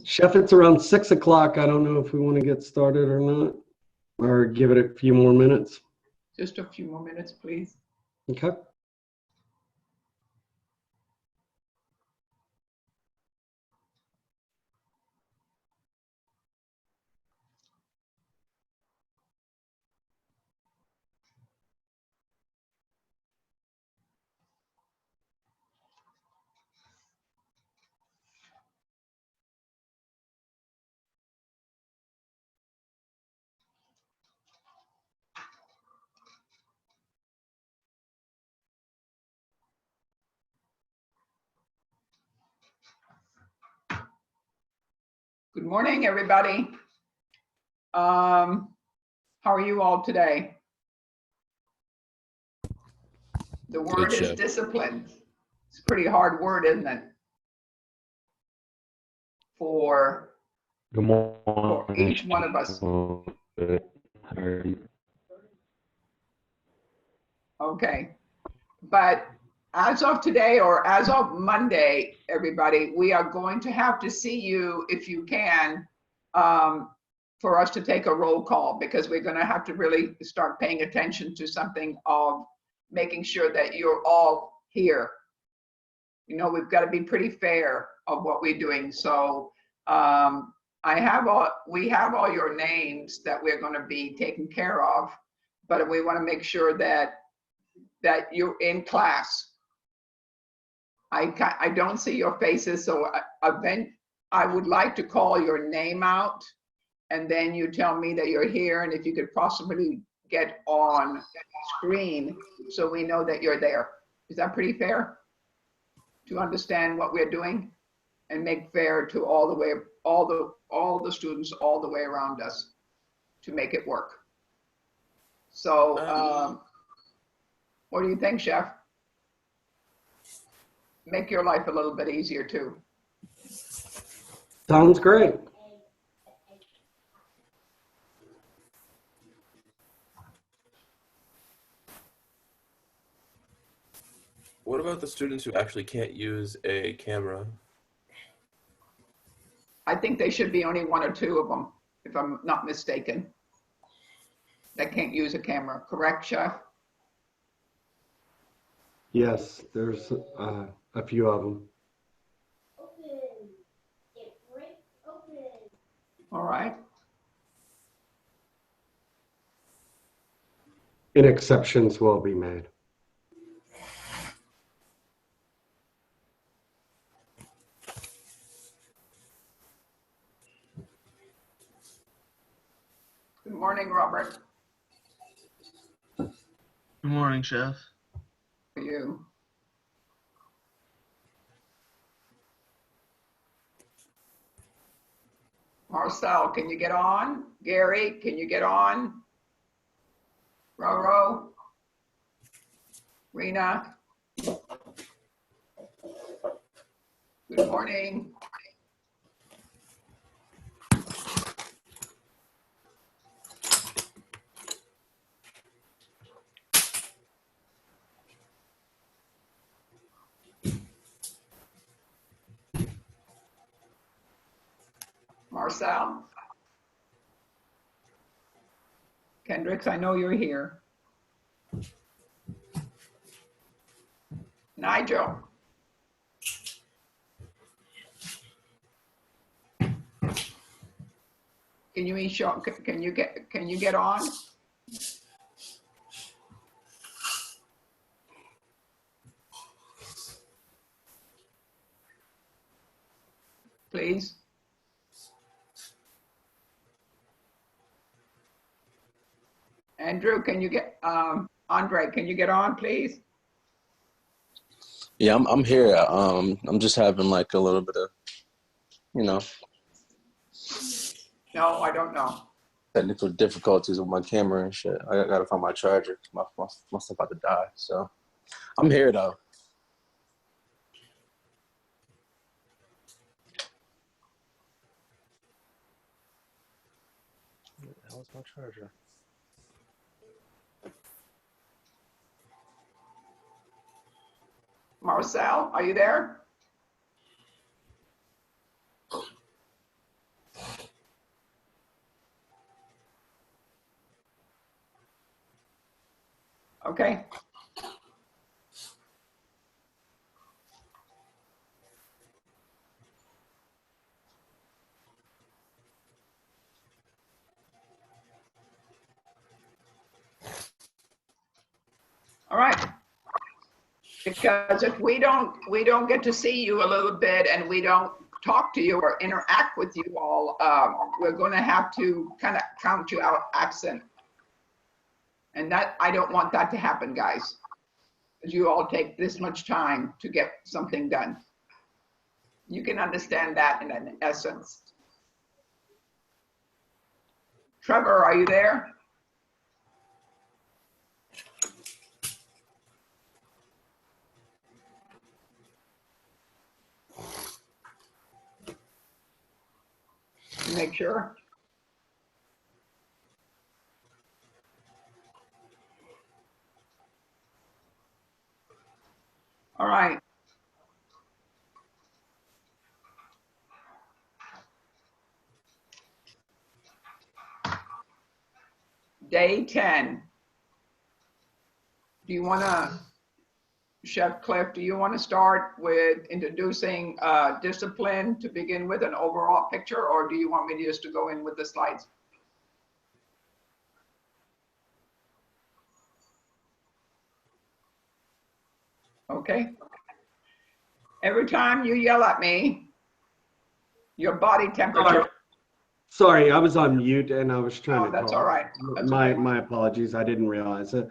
Chef, it's around 6 o'clock. I don't know if we want to get started or not, or give it a few more minutes. Just a few more minutes, please. Okay. Good morning, everybody. How are you all today? The word is discipline. It's a pretty hard word, isn't it? For each one of us. Okay. But as of today, or as of Monday, everybody, we are going to have to see you, if you can, for us to take a roll call, because we're going to have to really start paying attention to something of making sure that you're all here. You know, we've got to be pretty fair of what we're doing. So we have all your names that we're going to be taking care of, but we want to make sure that you're in class. I don't see your faces, so I would like to call your name out, and then you tell me that you're here, and if you could possibly get on screen so we know that you're there. Is that pretty fair? To understand what we're doing and make fair to all the students all the way around us to make it work. So what do you think, Chef? Make your life a little bit easier too. Sounds great. What about the students who actually can't use a camera? I think they should be only one or two of them, if I'm not mistaken, that can't use a camera, correct, Chef? Yes, there's a few of them. All right. And exceptions will be made. Good morning, Robert. Good morning, Chef. For you. Marcel, can you get on? Gary, can you get on? Roro? Rena? Good morning. Marcel? Kendricks, I know you're here. Nigel? Can you can you get on? Please. Andrew, can you get Andre, can you get on, please? Yeah, I'm here. I'm just having like a little bit of, you know, No, I don't know. technical difficulties with my camera and shit. I gotta find my charger. My stuff about to die. So I'm here though. Where the hell is my charger? Marcel, are you there? Okay. All right. Because if we don't get to see you a little bit and we don't talk to you or interact with you all, we're going to have to kind of count you out absent. And that, I don't want that to happen, guys. Because you all take this much time to get something done. You can understand that in an essence. Trevor, are you there? Make sure. All right. Day 10. Do you want to, Chef Cliff, do you want to start with introducing discipline to begin with, an overall picture, or do you want me just to go in with the slides? Okay. Every time you yell at me, your body temperature. Sorry, I was on mute and I was trying to That's talk. all right. That's My apologies. I didn't realize it.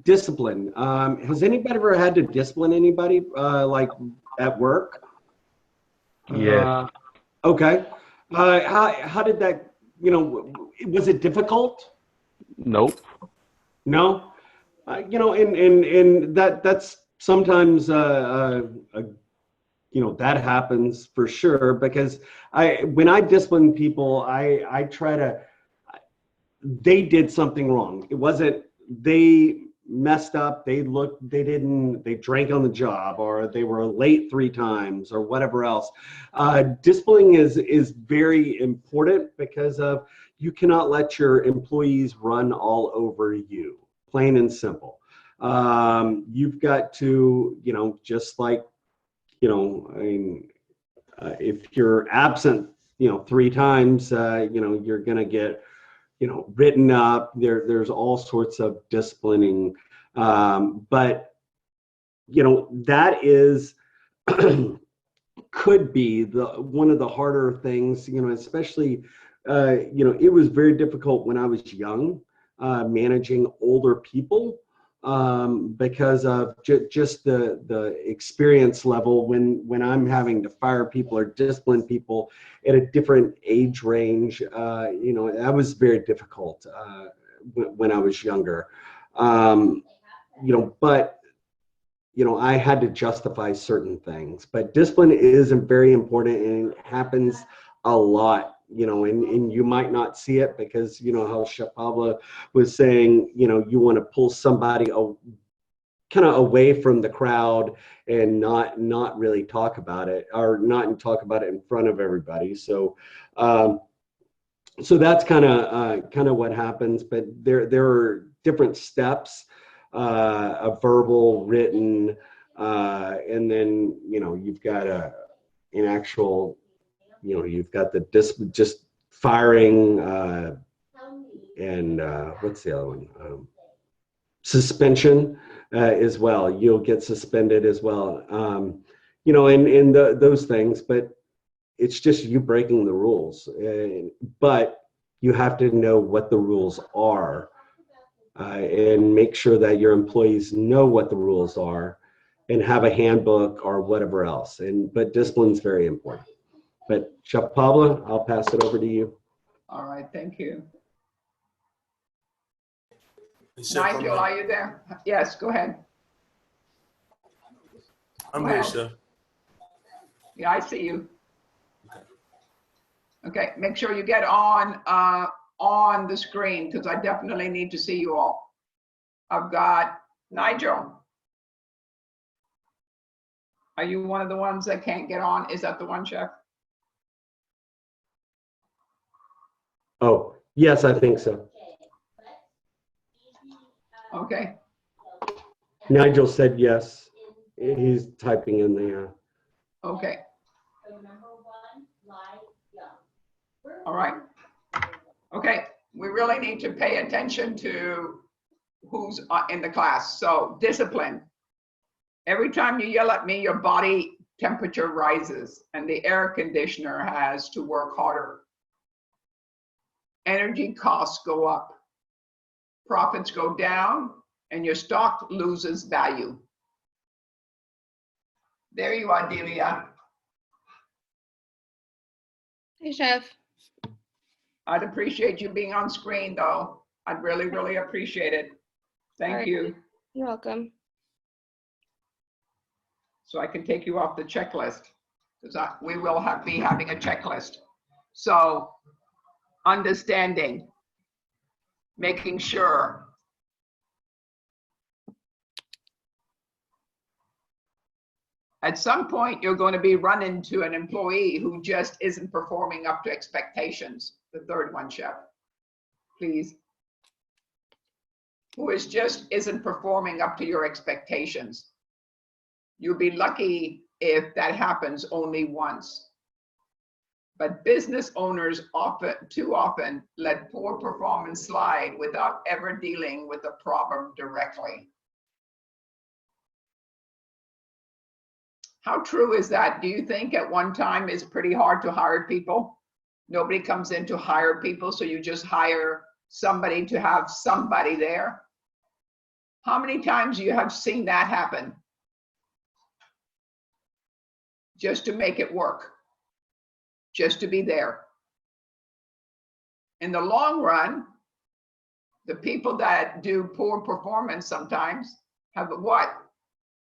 Discipline. Has anybody ever had to discipline anybody like at work? Yeah. Okay. How did that, was it difficult? Nope. No? And that's sometimes, that happens for sure, because when I discipline people, I try to, they did something wrong. It wasn't, they messed up, they drank on the job, or they were late 3 times, or whatever else. Disciplining is very important because of you cannot let your employees run all over you, plain and simple. You've got to, just like, I mean, if you're absent, 3 times, you're going to get, written up. There's all sorts of disciplining. But, that is, could be one of the harder things, especially, it was very difficult when I was young, managing older people, because of just the experience level when I'm having to fire people or discipline people at a different age range. That was very difficult when I was younger. But I had to justify certain things. But discipline is very important, and it happens a lot. And you might not see it because, how Chef Pablo was saying, you want to pull somebody kind of away from the crowd and not really talk about it, or not talk about it in front of everybody. So that's kind of what happens. But there are different steps, a verbal, written, and then, you've got an actual, you've got the just firing, and what's the other one? Suspension as well. You'll get suspended as well. And those things, but it's just you breaking the rules. But you have to know what the rules are, and make sure that your employees know what the rules are, and have a handbook or whatever else. But discipline is very important. But Chef Pablo, I'll pass it over to you. All right, thank you. Chef, Nigel, are you there? Yes, go ahead. I'm Go here, ahead. Chef. Yeah, I see you. Okay, make sure you get on the screen, because I definitely need to see you all. I've got Nigel. Are you one of the ones that can't get on? Is that the one, Chef? Oh, yes, I think so. Okay, Nigel said yes. He's typing in there. okay. All right. Okay, we really need to pay attention to who's in the class. So discipline. Every time you yell at me, your body temperature rises and the air conditioner has to work harder. Energy costs go up. Profits go down, and your stock loses value. There you are, Delia. Hey, Chef. I'd appreciate you being on screen, though. I'd really, really appreciate it. Thank Alright. you. You're welcome. So I can take you off the checklist, because we will be having a checklist. So understanding, making sure. At some point, you're going to be run into an employee who just isn't performing up to expectations. The third one, Chef, please. Who isn't performing up to your expectations. You'll be lucky if that happens only once. But business owners too often let poor performance slide without ever dealing with the problem directly. How true is that? Do you think at one time it's pretty hard to hire people? Nobody comes in to hire people, so you just hire somebody to have somebody there? How many times you have seen that happen? Just to make it work, just to be there. In the long run, the people that do poor performance sometimes have what?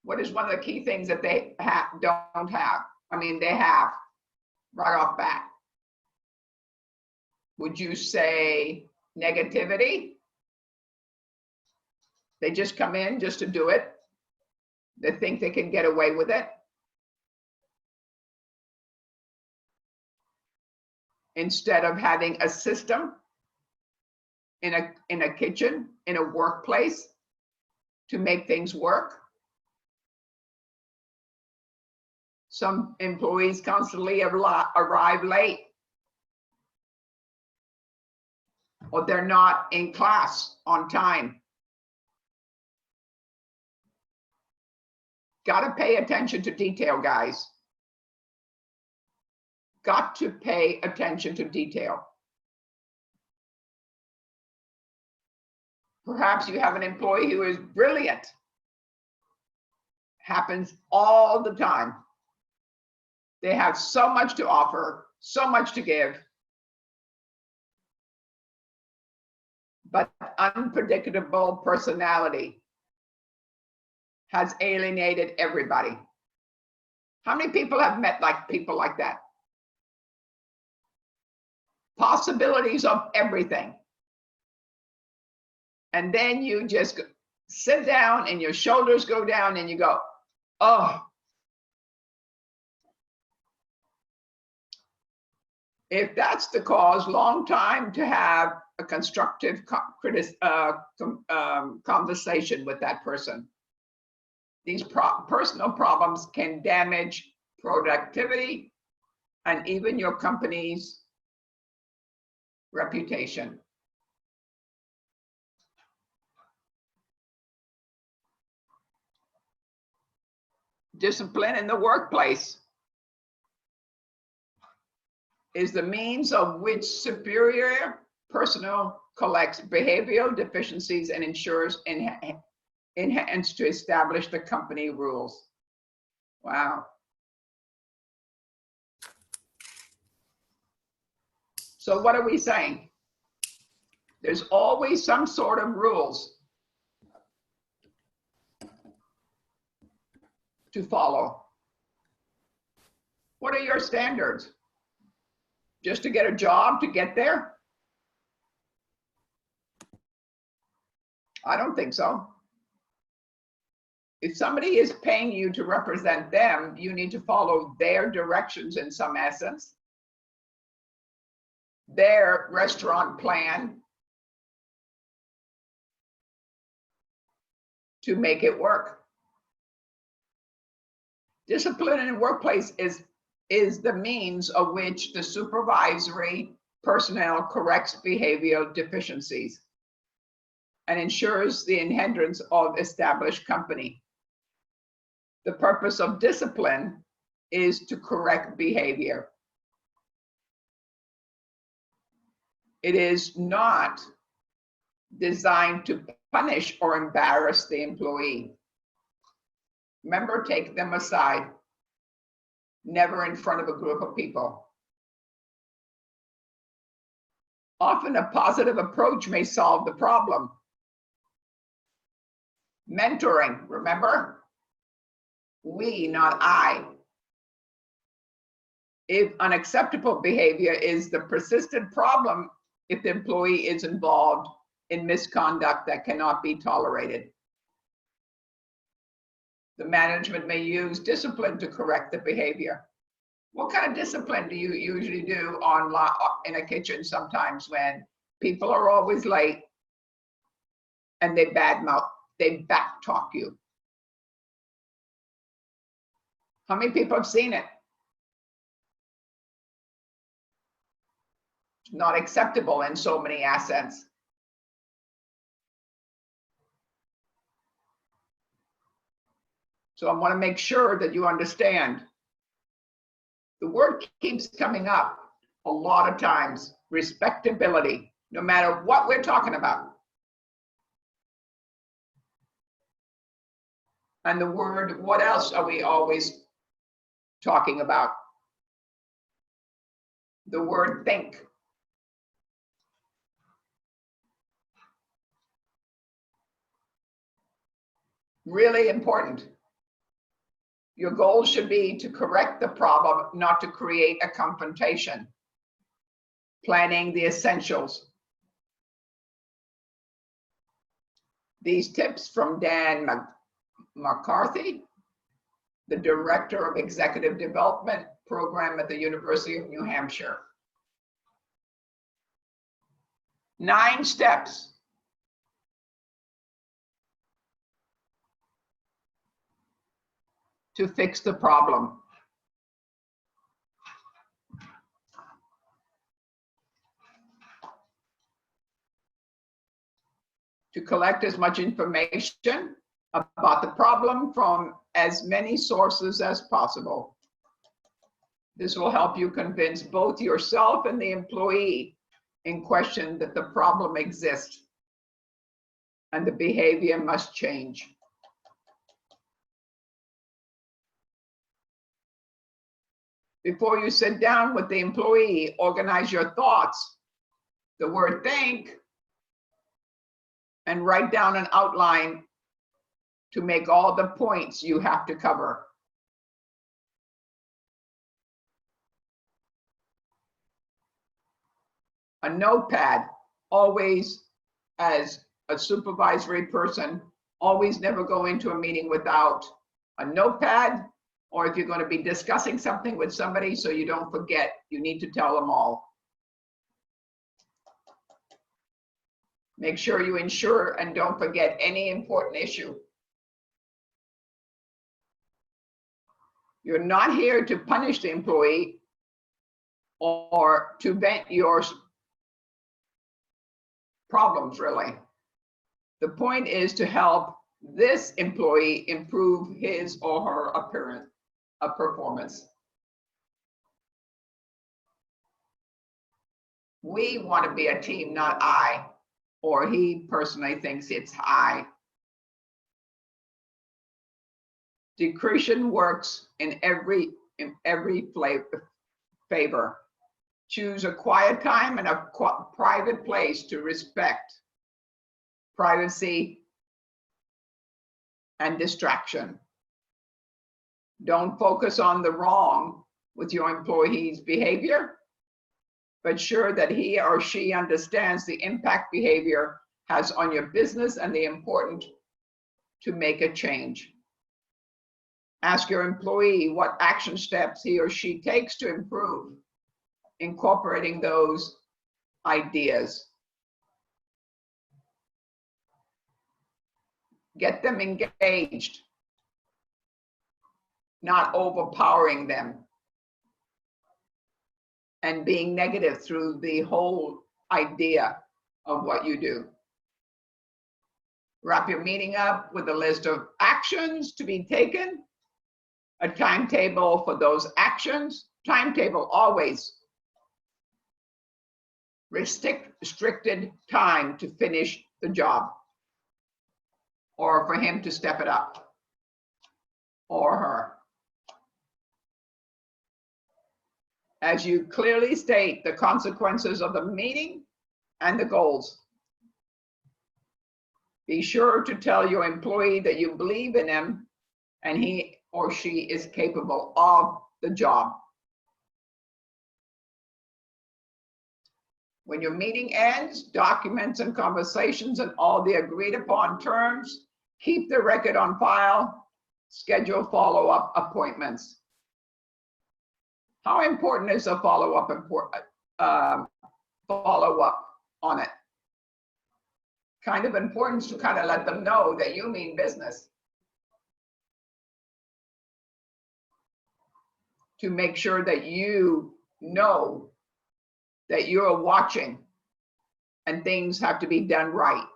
What is one of the key things that they don't have? I mean, they have right off bat. Would you say negativity? They just come in just to do it. They think they can get away with it. Instead of having a system in a kitchen, in a workplace to make things work. Some employees constantly arrive late, or they're not in class on time. Got to pay attention to detail, guys. Got to pay attention to detail. Perhaps you have an employee who is brilliant. Happens all the time. They have so much to offer, so much to give, but unpredictable personality has alienated everybody. How many people have met people like that? Possibilities of everything. And then you just sit down and your shoulders go down and you go, oh. If that's the cause, long time to have a constructive conversation with that person. These personal problems can damage productivity and even your company's reputation. Discipline in the workplace is the means of which superior personnel collects behavioral deficiencies and ensures enhance to establish the company rules. Wow. So what are we saying? There's always some sort of rules to follow. What are your standards? Just to get a job to get there? I don't think so. If somebody is paying you to represent them, you need to follow their directions in some essence, their restaurant plan to make it work. Discipline in the workplace is the means of which the supervisory personnel corrects behavioral deficiencies and ensures the entrance of established company. The purpose of discipline is to correct behavior. It is not designed to punish or embarrass the employee. Remember, take them aside. Never in front of a group of people. Often a positive approach may solve the problem. Mentoring, remember? We, not I. If unacceptable behavior is the persistent problem, if the employee is involved in misconduct that cannot be tolerated. The management may use discipline to correct the behavior. What kind of discipline do you usually do in a kitchen sometimes when people are always late and they badmouth, they backtalk you? How many people have seen it? It's not acceptable in so many assets. So I want to make sure that you understand. The word keeps coming up a lot of times, respectability, no matter what we're talking about. And the word, what else are we always talking about? The word think. Really important. Your goal should be to correct the problem, not to create a confrontation. Planning the essentials. These tips from Dan McCarthy, the Director of Executive Development Program at the University of New Hampshire. 9 steps to fix the problem. To collect as much information about the problem from as many sources as possible. This will help you convince both yourself and the employee in question that the problem exists and the behavior must change. Before you sit down with the employee, organize your thoughts, the word think, and write down an outline to make all the points you have to cover. A notepad, always, as a supervisory person, always never go into a meeting without a notepad, or if you're going to be discussing something with somebody so you don't forget, you need to tell them all. Make sure you ensure and don't forget any important issue. You're not here to punish the employee or to vent your problems, really. The point is to help this employee improve his or her appearance of performance. We want to be a team, not I, or he personally thinks it's I. Discretion works in every favor. Choose a quiet time and a private place to respect privacy and distraction. Don't focus on the wrong with your employee's behavior, but sure that he or she understands the impact behavior has on your business and the importance to make a change. Ask your employee what action steps he or she takes to improve, incorporating those ideas. Get them engaged, not overpowering them and being negative through the whole idea of what you do. Wrap your meeting up with a list of actions to be taken, a timetable for those actions. Timetable always. Restricted time to finish the job, or for him to step it up, or her. As you clearly state the consequences of the meeting and the goals. Be sure to tell your employee that you believe in him and he or she is capable of the job. When your meeting ends, documents and conversations and all the agreed upon terms, keep the record on file, schedule follow-up appointments. How important is a follow-up on it? Kind of important to kind of let them know that you mean business. To make sure that you know that you're watching and things have to be done right.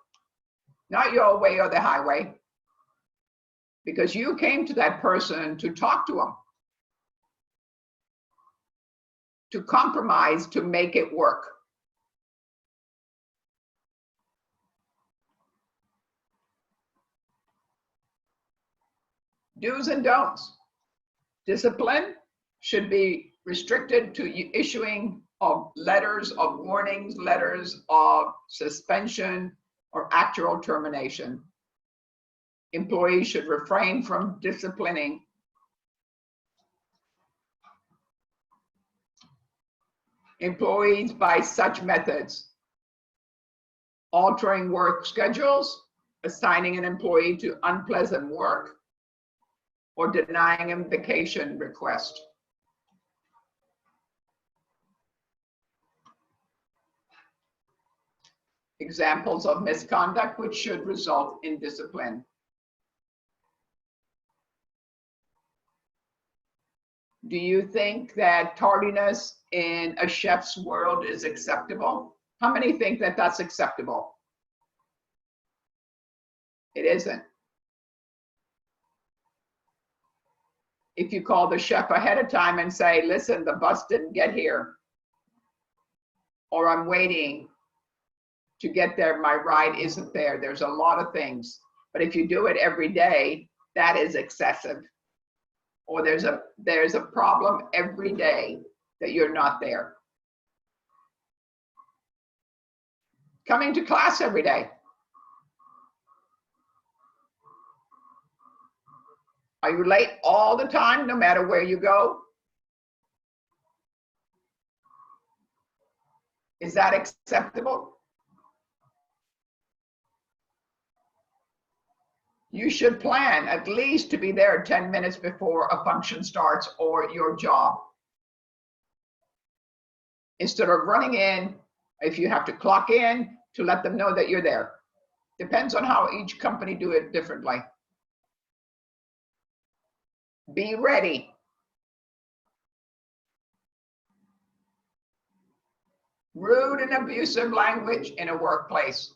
Not your way or the highway. Because you came to that person to talk to them. To compromise to make it work. Do's and don'ts. Discipline should be restricted to issuing of letters of warnings, letters of suspension, or actual termination. Employees should refrain from disciplining employees by such methods: altering work schedules, assigning an employee to unpleasant work, or denying him vacation request. Examples of misconduct which should result in discipline. Do you think that tardiness in a chef's world is acceptable? How many think that that's acceptable? It isn't. If you call the chef ahead of time and say, listen, the bus didn't get here, or I'm waiting to get there, my ride isn't there. There's a lot of things. But if you do it every day, that is excessive. Or there's a problem every day that you're not there. Coming to class every day. Are you late all the time, no matter where you go? Is that acceptable? You should plan at least to be there 10 minutes before a function starts or your job. Instead of running in, if you have to clock in, to let them know that you're there. Depends on how each company do it differently. Be ready. Rude and abusive language in a workplace.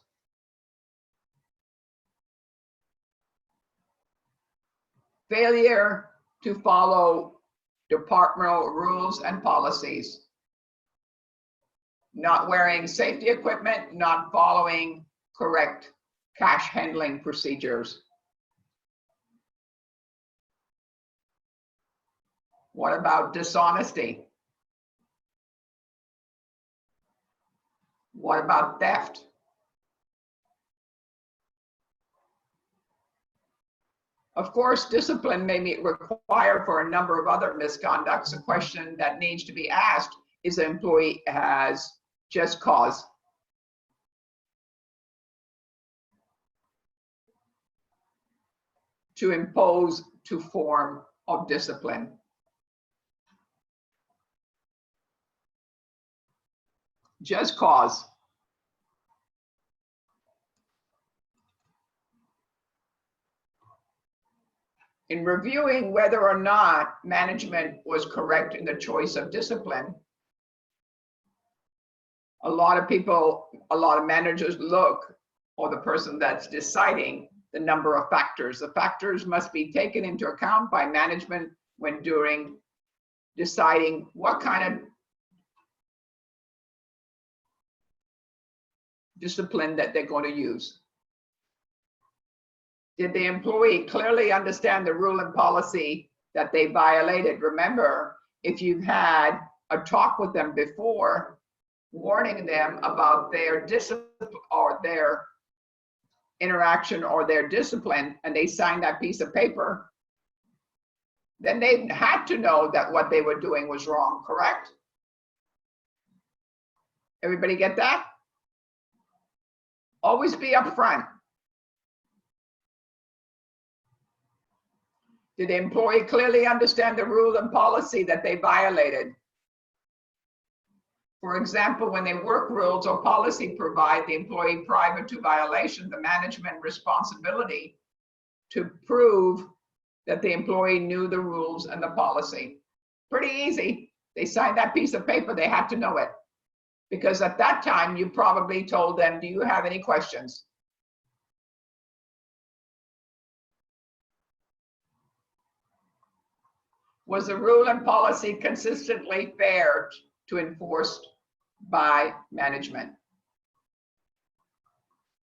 Failure to follow departmental rules and policies. Not wearing safety equipment, not following correct cash handling procedures. What about dishonesty? What about theft? Of course, discipline may be required for a number of other misconducts. A question that needs to be asked is the employee has just cause. To impose to form of discipline. Just cause. In reviewing whether or not management was correct in the choice of discipline, a lot of managers look, or the person that's deciding, the number of factors. The factors must be taken into account by management when during deciding what kind of discipline that they're going to use. Did the employee clearly understand the rule and policy that they violated? Remember, if you've had a talk with them before, warning them about their discipline or their interaction or their discipline, and they signed that piece of paper, then they had to know that what they were doing was wrong, correct? Everybody get that? Always be upfront. Did the employee clearly understand the rule and policy that they violated? For example, when they work rules or policy provide the employee private to violation, the management responsibility to prove that the employee knew the rules and the policy. Pretty easy. They signed that piece of paper, they had to know it. Because at that time, you probably told them, do you have any questions? Was the rule and policy consistently fair to enforce by management?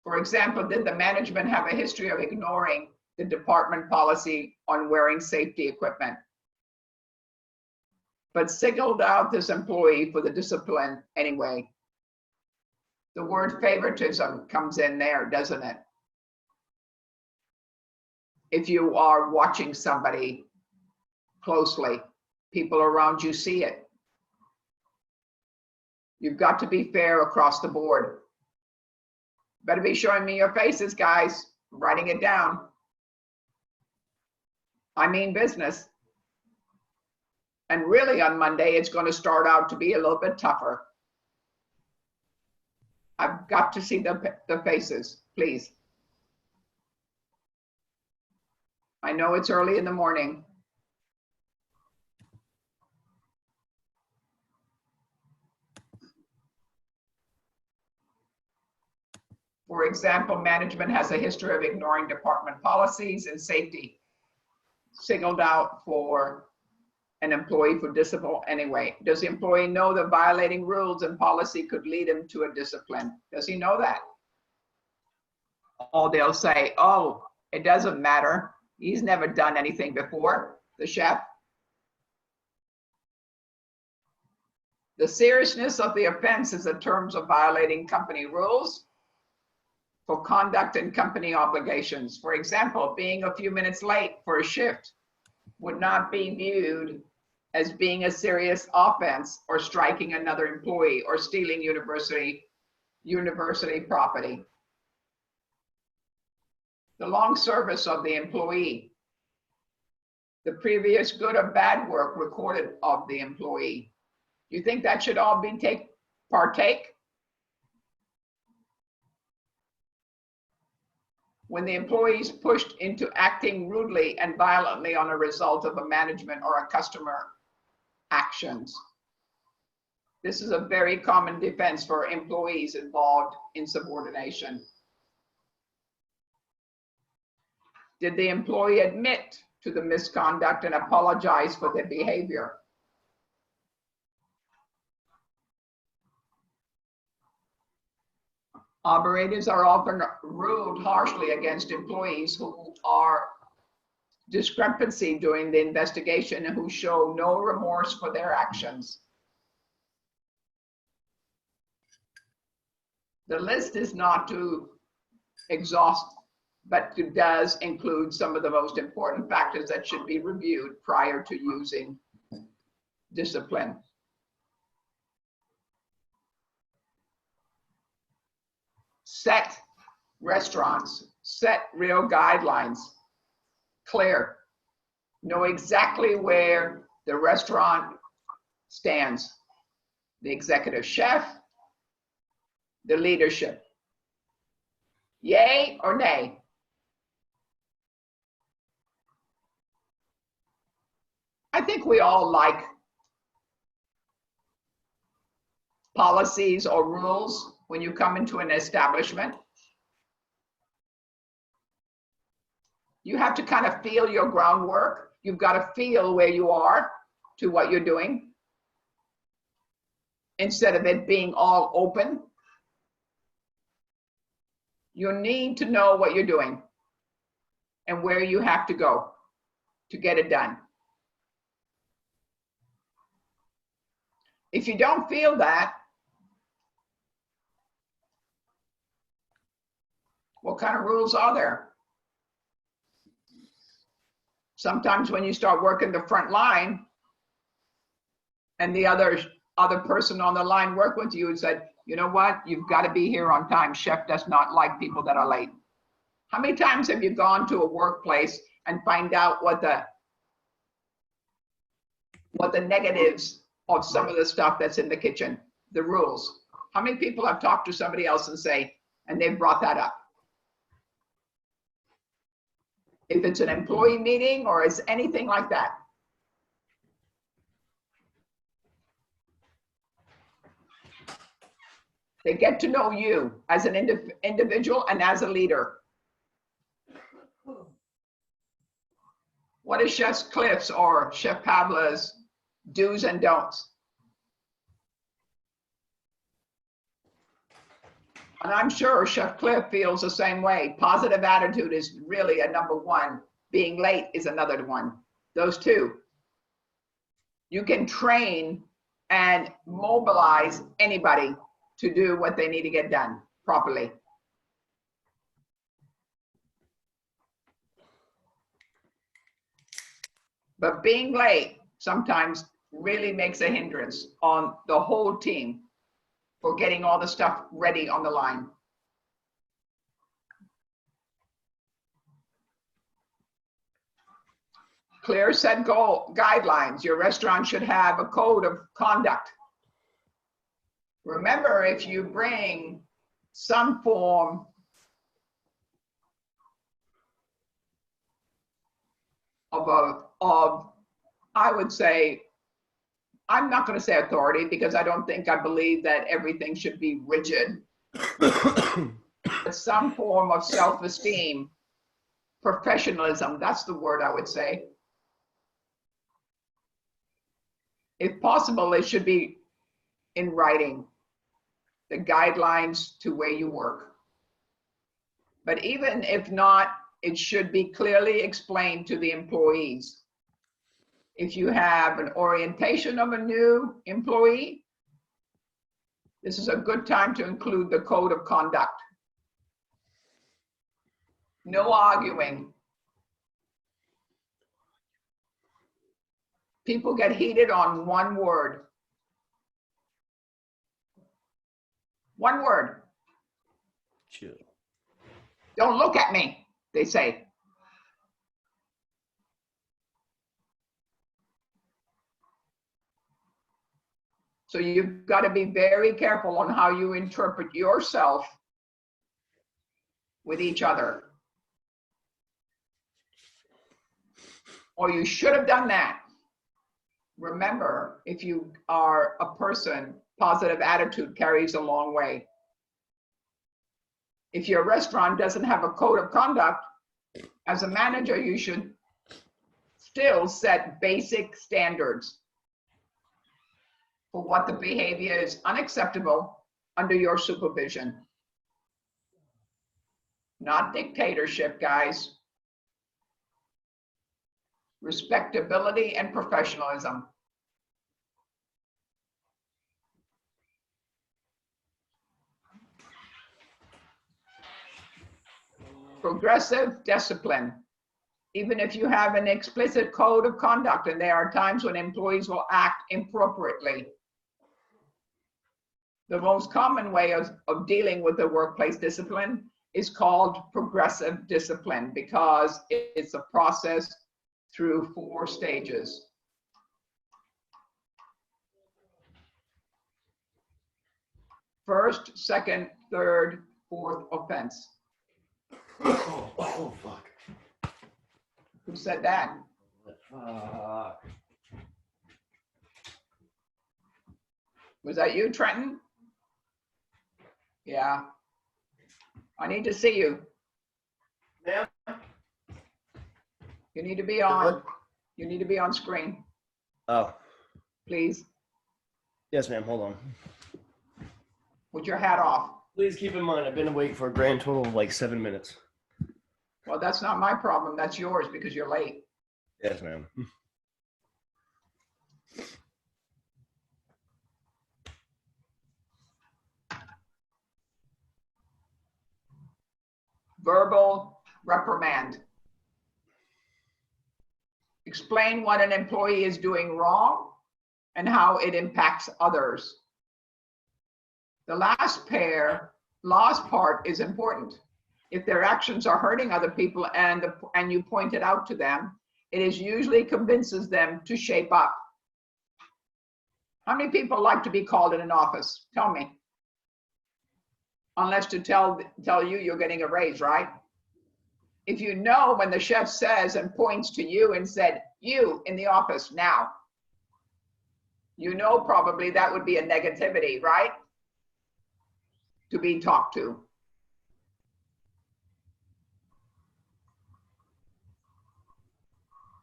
For example, did the management have a history of ignoring the department policy on wearing safety equipment, but singled out this employee for the discipline anyway? The word favoritism comes in there, doesn't it? If you are watching somebody closely, people around you see it. You've got to be fair across the board. Better be showing me your faces, guys. writing it down. I mean business. And really on Monday, it's going to start out to be a little bit tougher. I've got to see the faces, please. I know it's early in the morning. For example, management has a history of ignoring department policies and safety. Singled out for an employee for discipline anyway. Does the employee know that violating rules and policy could lead him to a discipline? Does he know that? Oh, they'll say, oh, it doesn't matter. He's never done anything before, the chef. The seriousness of the offense is in terms of violating company rules for conduct and company obligations. For example, being a few minutes late for a shift would not be viewed as being a serious offense or striking another employee or stealing university property. The long service of the employee, the previous good or bad work recorded of the employee. You think that should all be partake? When the employee is pushed into acting rudely and violently on a result of a management or a customer actions. This is a very common defense for employees involved in subordination. Did the employee admit to the misconduct and apologize for their behavior? Operators are often ruled harshly against employees who are discrepancy during the investigation and who show no remorse for their actions. The list is not too exhaustive, but it does include some of the most important factors that should be reviewed prior to using discipline. Set restaurants, set real guidelines, clear, know exactly where the restaurant stands, the executive chef, the leadership. Yay or nay? I think we all like policies or rules when you come into an establishment. You have to kind of feel your groundwork. You've got to feel where you are to what you're doing instead of it being all open. You need to know what you're doing and where you have to go to get it done. If you don't feel that, what kind of rules are there? Sometimes when you start working the front line and the other person on the line work with you and said, you know what, you've got to be here on time. Chef does not like people that are late. How many times have you gone to a workplace and find out what the negatives of some of the stuff that's in the kitchen, the rules? How many people have talked to somebody else and they've brought that up? If it's an employee meeting or is anything like that. They get to know you as an individual and as a leader. What is Chef Cliff's or Chef Pavla's do's and don'ts? And I'm sure Chef Cliff feels the same way. Positive attitude is really a number one. Being late is another one. Those two. You can train and mobilize anybody to do what they need to get done properly. But being late sometimes really makes a hindrance on the whole team for getting all the stuff ready on the line. Clear set goal guidelines. Your restaurant should have a code of conduct. Remember, if you bring some form of I would say, I'm not going to say authority because I believe that everything should be rigid. Some form of self-esteem, professionalism, that's the word I would say. If possible, it should be in writing, the guidelines to where you work. But even if not, it should be clearly explained to the employees. If you have an orientation of a new employee, this is a good time to include the code of conduct. No arguing. People get heated on one word. One word. Chill. Don't look at me, they say. So you've got to be very careful on how you interpret yourself with each other. Or you should have done that. Remember, if you are a person, positive attitude carries a long way. If your restaurant doesn't have a code of conduct, as a manager, you should still set basic standards for what the behavior is unacceptable under your supervision. Not dictatorship, guys. Respectability and professionalism. Progressive discipline. Even if you have an explicit code of conduct, and there are times when employees will act inappropriately. The most common way of dealing with the workplace discipline is called progressive discipline because it's a process through 4 stages. First, second, third, fourth offense. Oh, fuck. Who said that? Was that you, Trenton? Yeah. I need to see you. Ma'am? You need to be on. You need to be on screen, Oh, please. yes, ma'am. Hold on. With your hat off. Please keep in mind, I've been awake for a grand total of like 7 minutes. Well, that's not my problem. That's yours because you're late. Yes, ma'am. Verbal reprimand. Explain what an employee is doing wrong and how it impacts others. The last part is important. If their actions are hurting other people and you point it out to them, it is usually convinces them to shape up. How many people like to be called in an office? Tell me. Unless to tell you you're getting a raise, right? If you know when the chef says and points to you and said, you in the office now, you know probably that would be a negativity, right? To be talked to.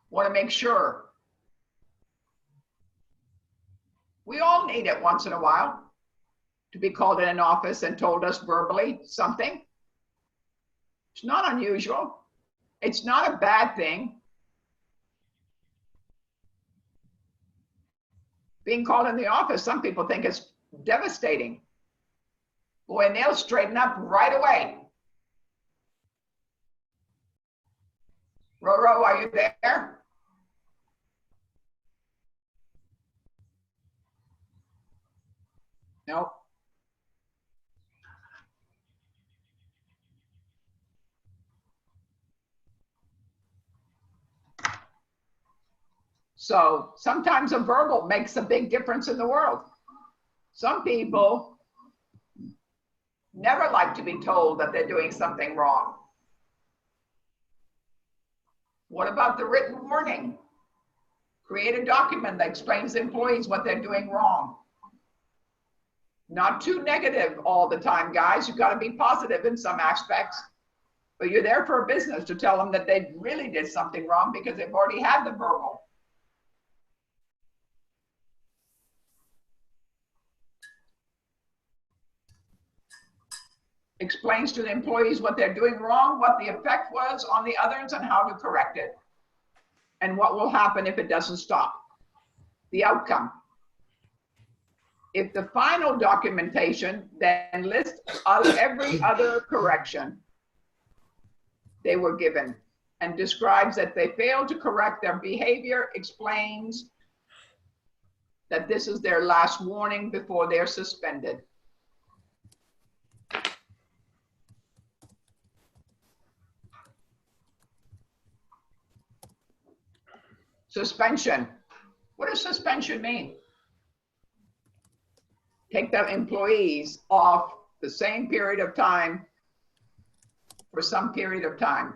Want to make sure. We all need it once in a while to be called in an office and told us verbally something. It's not unusual. It's not a bad thing. Being called in the office, some people think it's devastating. Boy, and they'll straighten up right away. Roro, are you there? Nope. So sometimes a verbal makes a big difference in the world. Some people never like to be told that they're doing something wrong. What about the written warning? Create a document that explains to employees what they're doing wrong. Not too negative all the time, guys. You've got to be positive in some aspects. But you're there for a business to tell them that they really did something wrong because they've already had the verbal. Explains to the employees what they're doing wrong, what the effect was on the others, and how to correct it, and what will happen if it doesn't stop, the outcome. If the final documentation then lists every other correction they were given and describes that they failed to correct their behavior, explains that this is their last warning before they're suspended. Suspension. What does suspension mean? Take the employees off the same period of time for some period of time.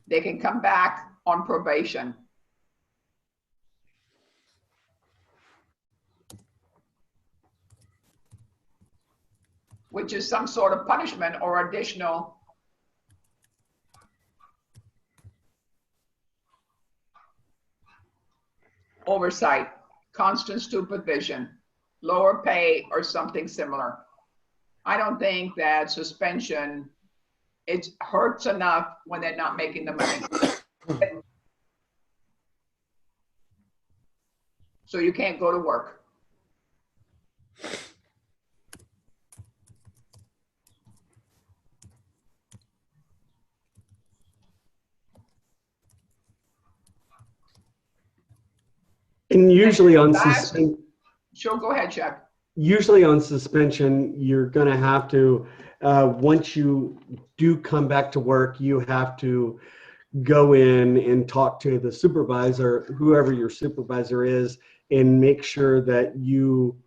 They can come back on probation. Which is some sort of punishment or additional oversight, constant supervision, lower pay, or something similar. I don't think that suspension, it hurts enough when they're not making the money. So you can't go to work. And usually on Last- Sure, go ahead, Chuck. usually on suspension, you're going to have to, once you do come back to work, you have to go in and talk to the supervisor, whoever your supervisor is, and make sure that you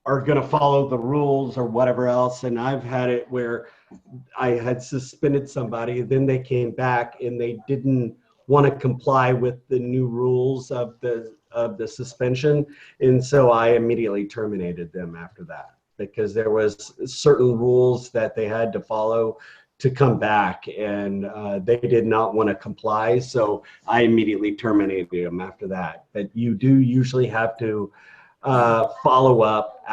are going to follow the rules or whatever else. And I've had it where I had suspended somebody, then they came back and they didn't want to comply with the new rules of the suspension, and so I immediately terminated them after that because there was certain rules that they had to follow to come back, and they did not want to comply, so I immediately terminated them after that. But you do usually have to follow up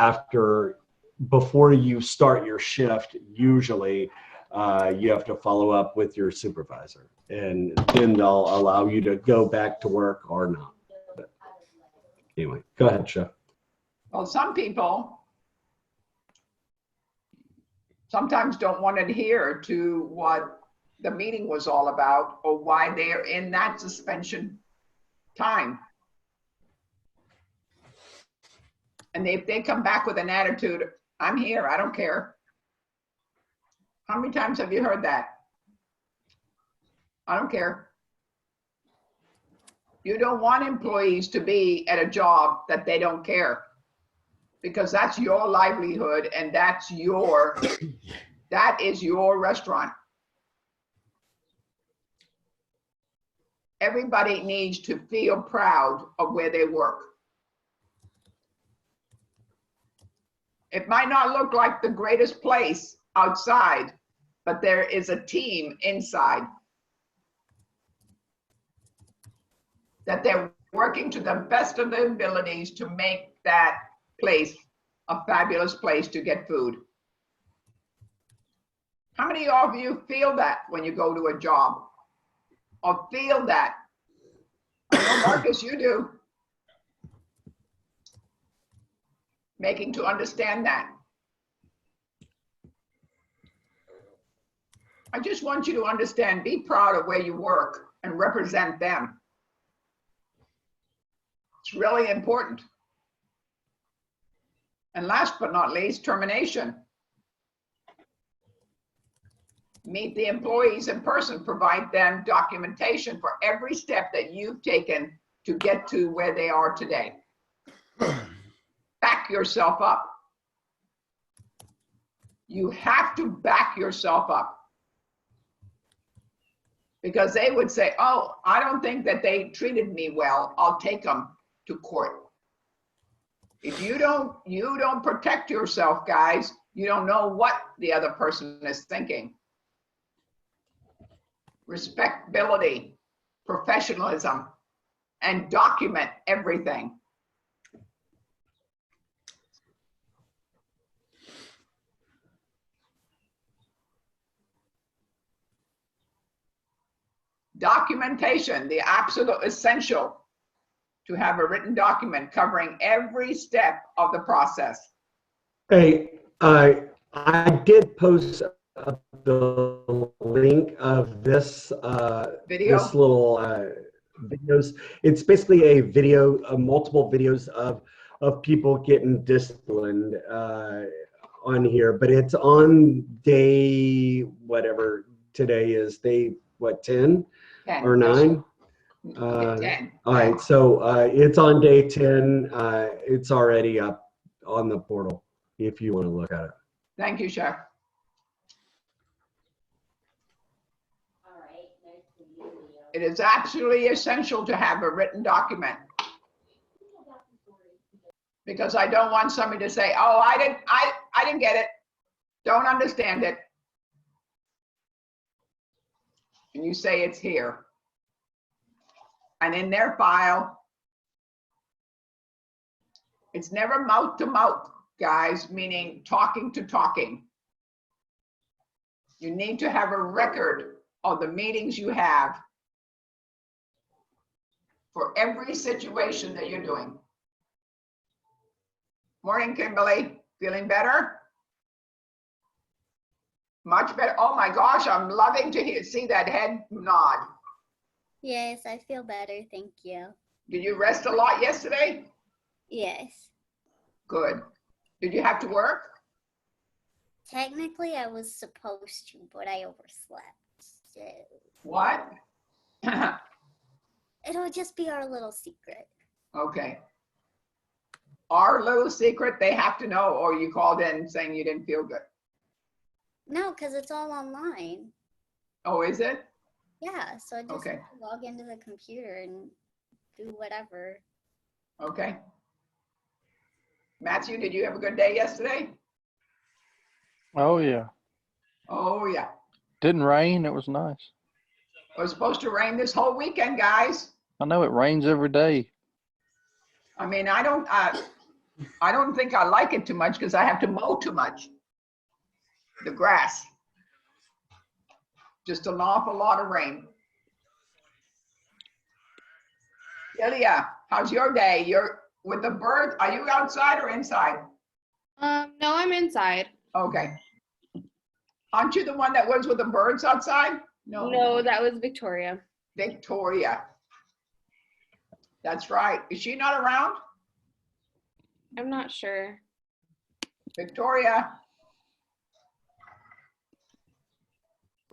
before you start your shift. Usually you have to follow up with your supervisor, and then they'll allow you to go back to work or not. But anyway, go ahead, Chef. Well, some people sometimes don't want to adhere to what the meeting was all about or why they're in that suspension time. And if they come back with an attitude, I'm here, I don't care. How many times have you heard that? I don't care. You don't want employees to be at a job that they don't care, because that's your livelihood and that is your restaurant. Everybody needs to feel proud of where they work. It might not look like the greatest place outside, but there is a team inside that they're working to the best of their abilities to make that place a fabulous place to get food. How many of you feel that when you go to a job? Or feel that? I know, Marcus, you do. Making to understand that. I just want you to understand, be proud of where you work and represent them. It's really important. And last but not least, termination. Meet the employees in person, provide them documentation for every step that you've taken to get to where they are today. Back yourself up. You have to back yourself up. Because they would say, oh, I don't think that they treated me well. I'll take them to court. If you don't protect yourself, guys, you don't know what the other person is thinking. Respectability, professionalism, and document everything. Documentation, the absolute essential to have a written document covering every step of the process. Hey, I did post the link of this Video? this little videos. It's basically a video, multiple videos of people getting disciplined on here, but it's on day whatever today is, day what, 10 10. or 9? 10. All right, so it's on day 10. It's already up on the portal if you want to look at it. Thank you, Chef. It is absolutely essential to have a written document. Because I don't want somebody to say, oh, I didn't get it. Don't understand it. And you say it's here. And in their file, it's never mouth to mouth, guys, meaning talking to talking. You need to have a record of the meetings you have for every situation that you're doing. Morning, Kimberly. Feeling better? Much better. Oh my gosh, I'm loving to see that head nod. Yes, I feel better, thank you. Did you rest a lot yesterday? Yes. Good. Did you have to work? Technically, I was supposed to, but I overslept. So What? it'll just be our little secret. Okay. Our little secret, they have to know, or you called in saying you didn't feel good. No, because it's all online. Oh, is it? Yeah, so I just Okay. have to log into the computer and do whatever. Okay. Matthew, did you have a good day yesterday? Oh yeah. Oh, yeah. Didn't rain. It was nice. It was supposed to rain this whole weekend, guys. I know it rains every day. I mean, I don't think I like it too much because I have to mow too much. The grass. Just an awful lot of rain. Ilya, how's your day? You're with the birds. Are you outside or inside? No, I'm inside. Okay. Aren't you the one that was with the birds outside? No, that was Victoria. Victoria. That's right. Is she not around? I'm not sure. Victoria.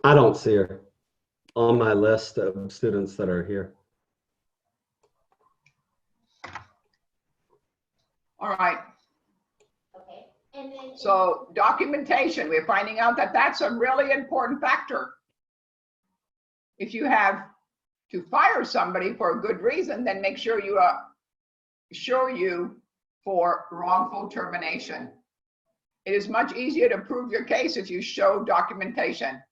I don't see her on my list of students that are here. All right. Okay. And then So documentation, we're finding out that that's a really important factor. If you have to fire somebody for a good reason, then make sure you for wrongful termination. It is much easier to prove your case if you show documentation.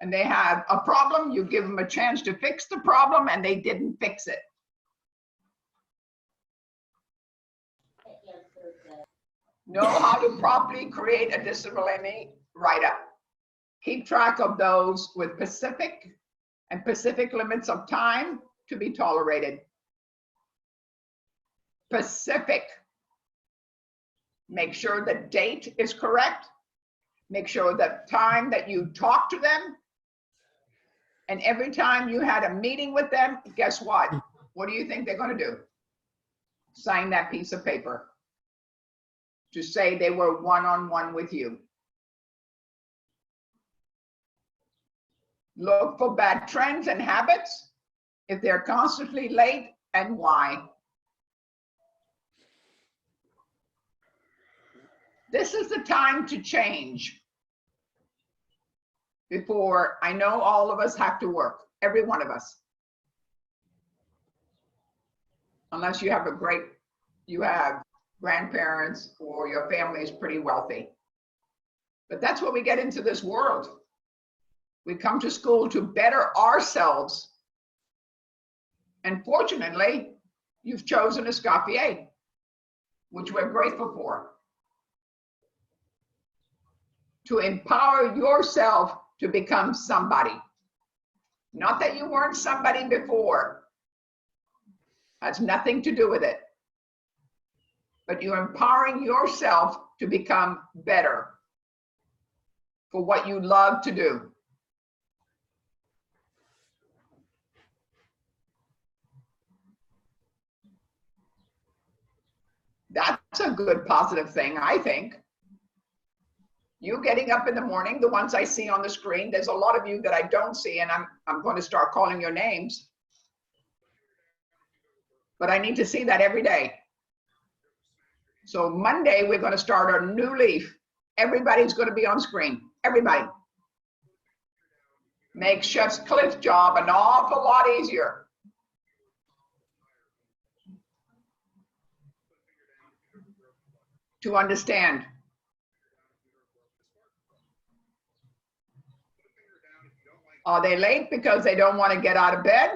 And they have a problem, you give them a chance to fix the problem, and they didn't fix it. Know how to properly create a disciplinary write-up. Keep track of those with specific limits of time to be tolerated. Specific. Make sure the date is correct. Make sure the time that you talk to them. And every time you had a meeting with them, guess what? What do you think they're going to do? Sign that piece of paper to say they were one-on-one with you. Look for bad trends and habits. If they're constantly late, and why. This is the time to change. Before, I know all of us have to work, every one of us. Unless you have grandparents or your family is pretty wealthy. But that's what we get into this world. We come to school to better ourselves. And fortunately, you've chosen Escoffier, which we're grateful for. To empower yourself to become somebody. Not that you weren't somebody before. Has nothing to do with it. But you're empowering yourself to become better for what you love to do. That's a good positive thing, I think. You getting up in the morning, the ones I see on the screen, there's a lot of you that I don't see, and I'm going to start calling your names. But I need to see that every day. So Monday, we're going to start a new leaf. Everybody's going to be on screen. Everybody. Make Chef Cliff's job an awful lot easier. To understand. Are they late because they don't want to get out of bed?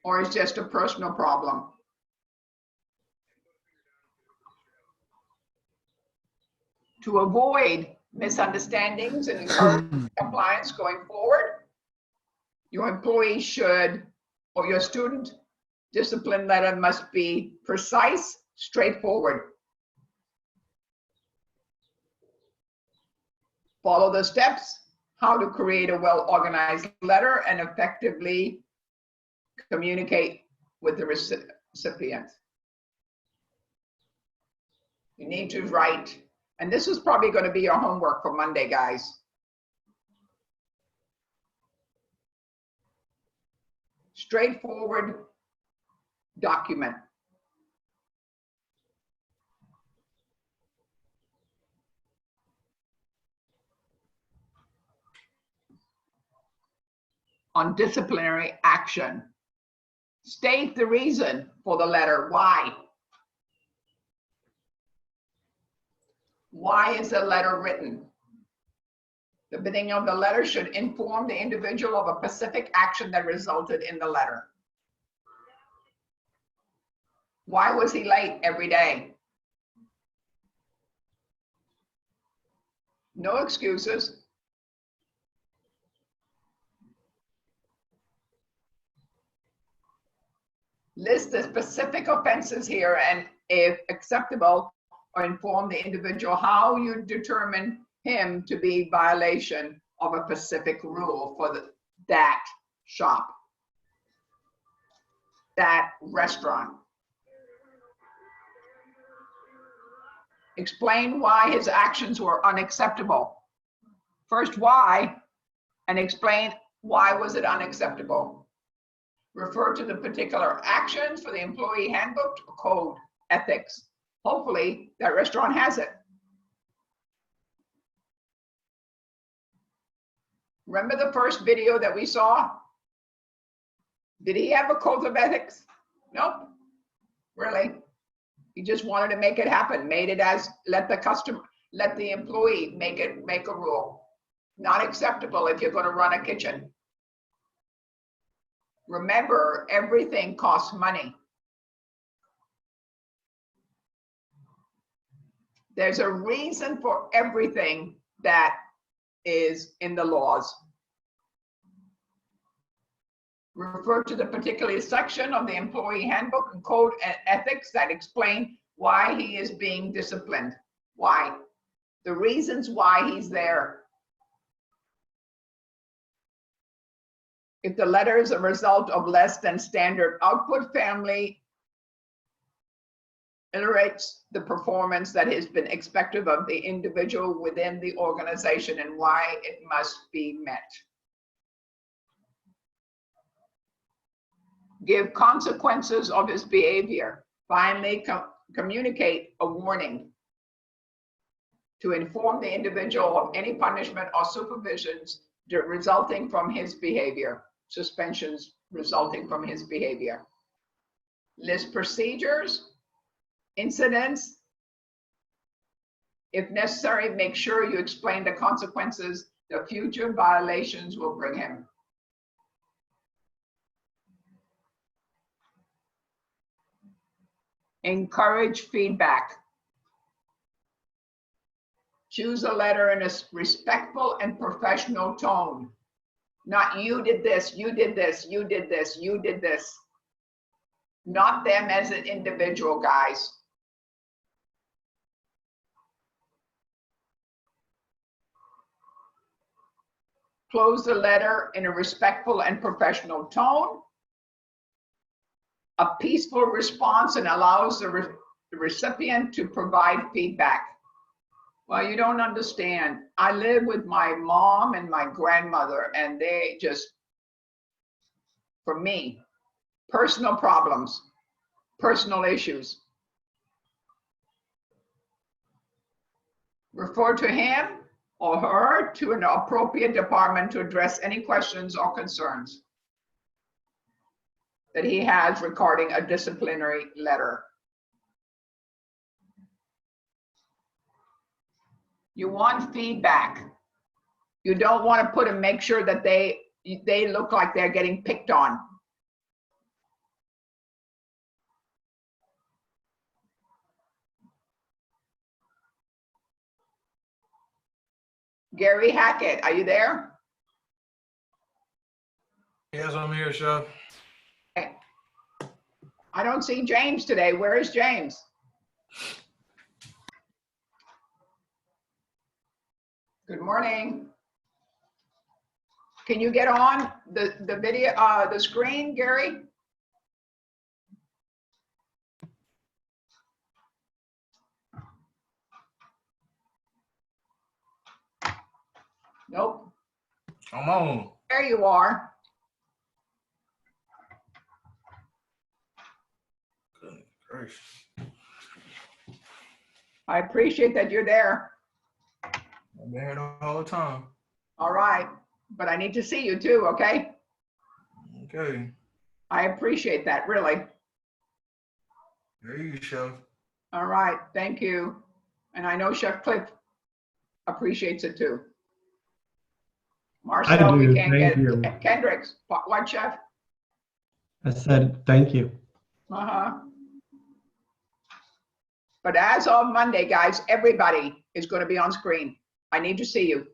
Or is just a personal problem? To avoid misunderstandings and encourage compliance going forward, your employee should, or your student discipline letter must be precise, straightforward. Follow the steps, how to create a well-organized letter and effectively communicate with the recipient. You need to write, and this is probably going to be your homework for Monday, guys. Straightforward document. On disciplinary action. State the reason for the letter. Why? Why is the letter written? The beginning of the letter should inform the individual of a specific action that resulted in the letter. Why was he late every day? No excuses. List the specific offenses here and, if acceptable, or inform the individual how you determine him to be violation of a specific rule for that shop, that restaurant. Explain why his actions were unacceptable. First, why, and explain why was it unacceptable. Refer to the particular actions for the employee handbook or code ethics. Hopefully that restaurant has it. Remember the first video that we saw? Did he have a code of ethics? Nope. Really? He just wanted to make it happen, made it as let the employee make a rule. Not acceptable if you're going to run a kitchen. Remember, everything costs money. There's a reason for everything that is in the laws. Refer to the particular section of the employee handbook and code and ethics that explain why he is being disciplined. Why? The reasons why he's there. If the letter is a result of less than standard output, family illustrates the performance that has been expected of the individual within the organization and why it must be met. give consequences of his behavior. Finally, communicate a warning to inform the individual of any punishment or supervisions resulting from his behavior, suspensions resulting from his behavior. List procedures, incidents. If necessary, make sure you explain the consequences the future violations will bring him. Encourage feedback. Choose a letter in a respectful and professional tone. Not you did this, you did this, you did this, you did this. Not them as an individual, guys. Close the letter in a respectful and professional tone. A peaceful response and allows the recipient to provide feedback. Well, you don't understand. I live with my mom and my grandmother, and they just, for me, personal problems, personal issues. Refer to him or her to an appropriate department to address any questions or concerns that he has regarding a disciplinary letter. You want feedback. You don't want to put and make sure that they look like they're getting picked on. Gary Hackett, are you there? Yes, I'm here, Chef. I don't see James today. Where is James? Good morning. Can you get on the video, the screen, Gary? Nope. I'm on. There you are. Goodness gracious. I appreciate that you're there. I've been here the whole time. All right, but I need to see you too, okay? Okay. I appreciate that, really. There you go, Chef. All right, thank you. And I know Chef Cliff appreciates it too. Marcel, we do, can't thank get you. Kendricks. What, Chef? I said, thank you. Uh-huh. But as of Monday, guys, everybody is going to be on screen. I need to see you.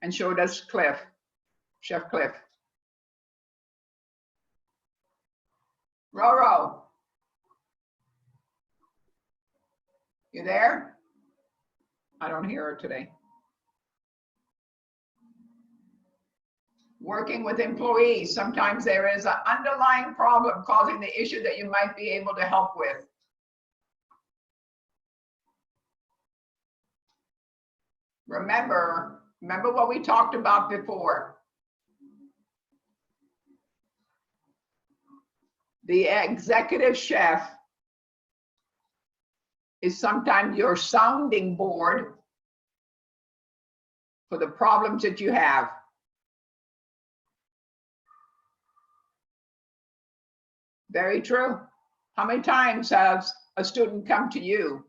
And so does Cliff, Chef Cliff. Roro. You there? I don't hear her today. Working with employees, sometimes there is an underlying problem causing the issue that you might be able to help with. Remember what we talked about before. The executive chef is sometimes your sounding board for the problems that you have. Very true. How many times has a student come to you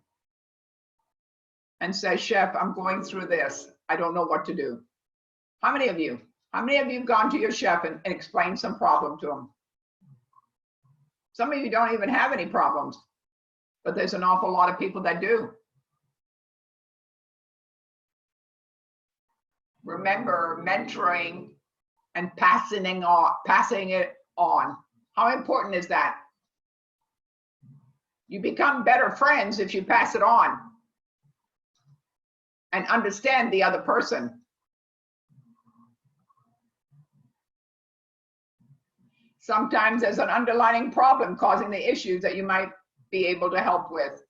and says, Chef, I'm going through this. I don't know what to do. How many of you? How many of you have gone to your chef and explained some problem to him? Some of you don't even have any problems, but there's an awful lot of people that do. Remember mentoring and passing it on. How important is that? You become better friends if you pass it on and understand the other person. Sometimes there's an underlying problem causing the issues that you might be able to help with.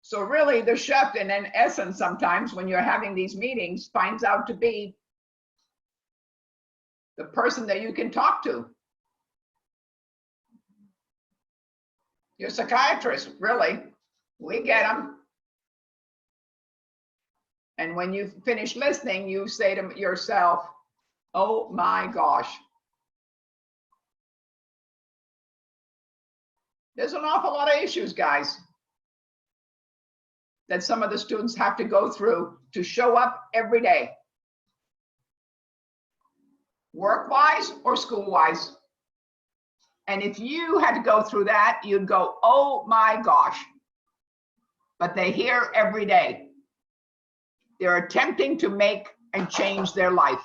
So really the chef, in essence, sometimes when you're having these meetings, finds out to be the person that you can talk to. Your psychiatrist, really. We get them. And when you finish listening, you say to yourself, oh my gosh. There's an awful lot of issues, guys, that some of the students have to go through to show up every day. Work-wise or school-wise. And if you had to go through that, you'd go, oh my gosh. But they hear every day. They're attempting to make and change their life.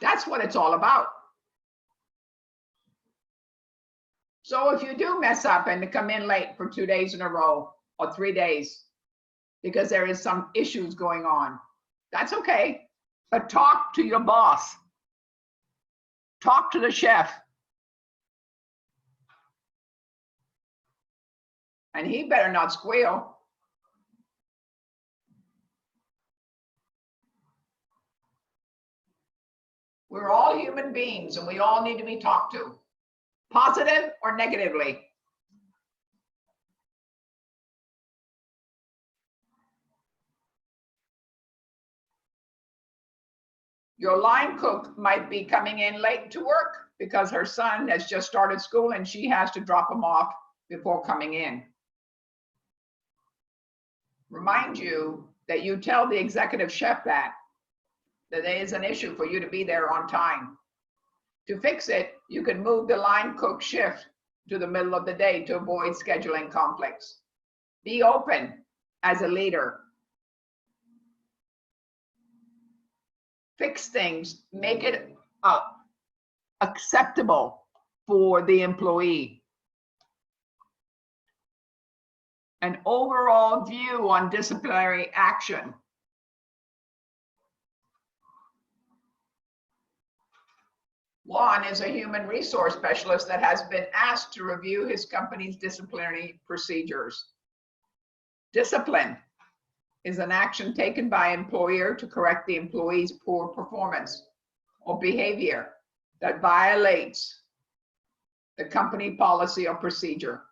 That's what it's all about. So if you do mess up and come in late for 2 days in a row or 3 days because there is some issues going on, that's okay. But talk to your boss. Talk to the chef. And he better not squeal. We're all human beings and we all need to be talked to, positive or negatively. Your line cook might be coming in late to work because her son has just started school and she has to drop him off before coming in. Remind you that you tell the executive chef that there is an issue for you to be there on time. To fix it, you can move the line cook shift to the middle of the day to avoid scheduling conflicts. Be open as a leader. Fix things, make it acceptable for the employee. An overall view on disciplinary action. Juan is a human resource specialist that has been asked to review his company's disciplinary procedures. Discipline is an action taken by an employer to correct the employee's poor performance or behavior that violates the company policy or procedure.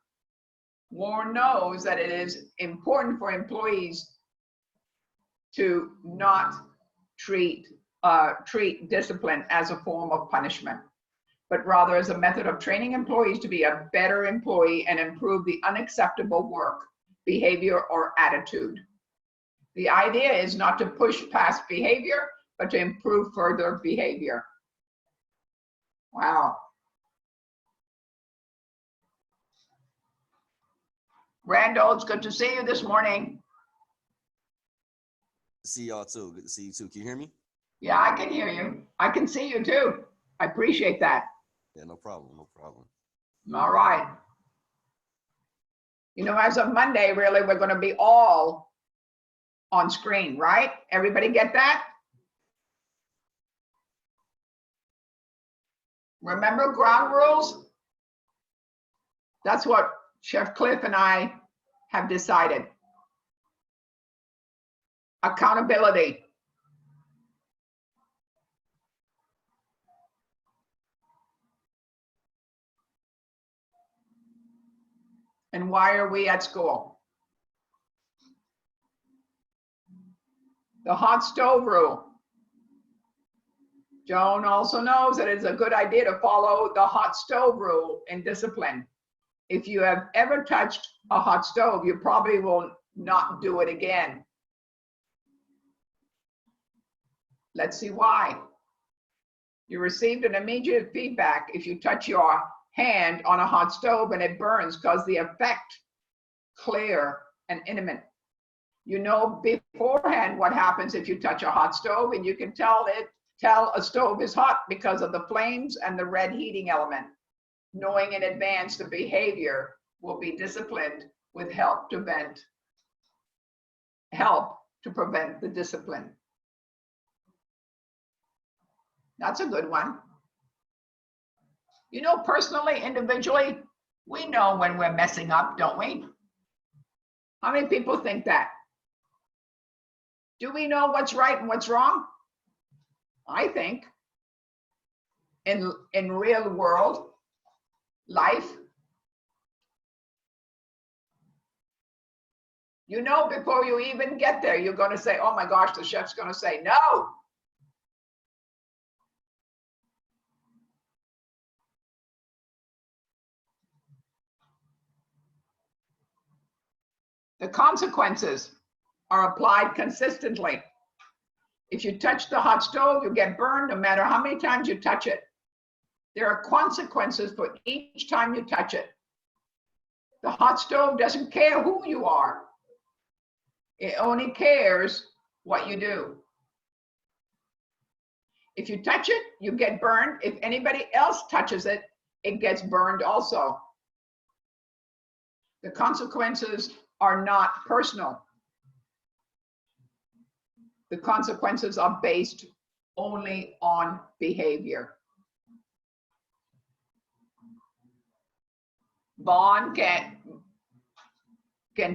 Warren knows that it is important for employees to not treat discipline as a form of punishment, but rather as a method of training employees to be a better employee and improve the unacceptable work, behavior, or attitude. The idea is not to push past behavior, but to improve further behavior. Wow. Randall, it's good to see you this morning. See y'all too. Good to see you too. Can you hear me? Yeah, I can hear you. I can see you too. I appreciate that. Yeah, no problem. No problem. All right. You know, as of Monday, really, we're going to be all on screen, right? Everybody get that? Remember ground rules? That's what Chef Cliff and I have decided. Accountability. And why are we at school? The hot stove rule. Joan also knows that it's a good idea to follow the hot stove rule in discipline. If you have ever touched a hot stove, you probably will not do it again. Let's see why. You received an immediate feedback if you touch your hand on a hot stove and it burns because the effect clear and intimate. You know beforehand what happens if you touch a hot stove, and you can tell a stove is hot because of the flames and the red heating element. Knowing in advance the behavior will be disciplined with help to prevent the discipline. That's a good one. You know, personally, individually, we know when we're messing up, don't we? How many people think that? Do we know what's right and what's wrong? I think in real world life, you know, before you even get there, you're going to say, oh my gosh, the chef's going to say no. The consequences are applied consistently. If you touch the hot stove, you get burned no matter how many times you touch it. There are consequences for each time you touch it. The hot stove doesn't care who you are. It only cares what you do. If you touch it, you get burned. If anybody else touches it, it gets burned also. The consequences are not personal. The consequences are based only on behavior. Vaughn can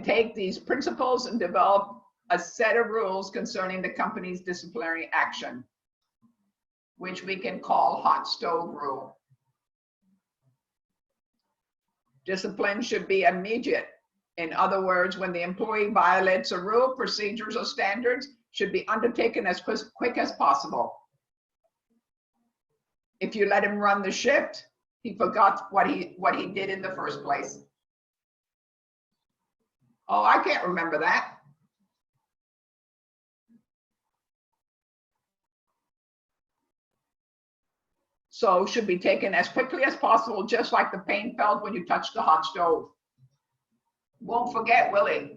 take these principles and develop a set of rules concerning the company's disciplinary action, which we can call hot stove rule. Discipline should be immediate. In other words, when the employee violates a rule, procedures, or standards should be undertaken as quick as possible. If you let him run the shift, he forgot what he did in the first place. Oh, I can't remember that. So should be taken as quickly as possible, just like the pain felt when you touched the hot stove. Won't forget, will he?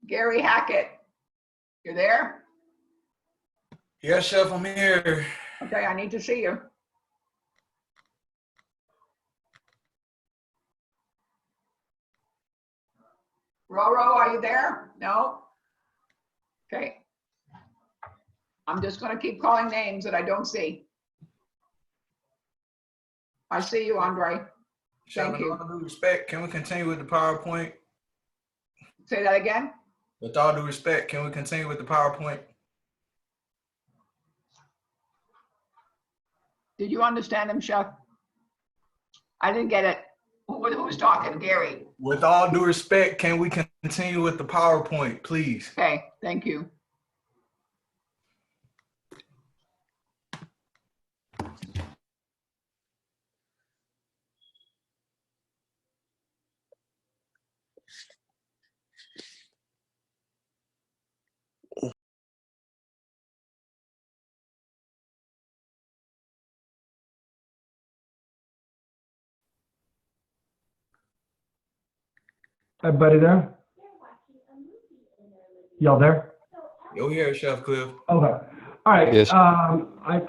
Gary Hackett, you there? Yes, Chef, I'm here. Okay, I need to see you. Roro, are you there? No? Okay. I'm just going to keep calling names that I don't see. I see you, Andre. Chef, Thank you. with all due respect, can we continue with the PowerPoint? Say that again? With all due respect, can we continue with the PowerPoint? Did you understand him, Chef? I didn't get it. Who's talking? Gary. With all due respect, can we continue with the PowerPoint, please? Okay, thank you. Everybody there? Y'all there? Yo, here, Chef Cliff. Okay. All right. Yes. I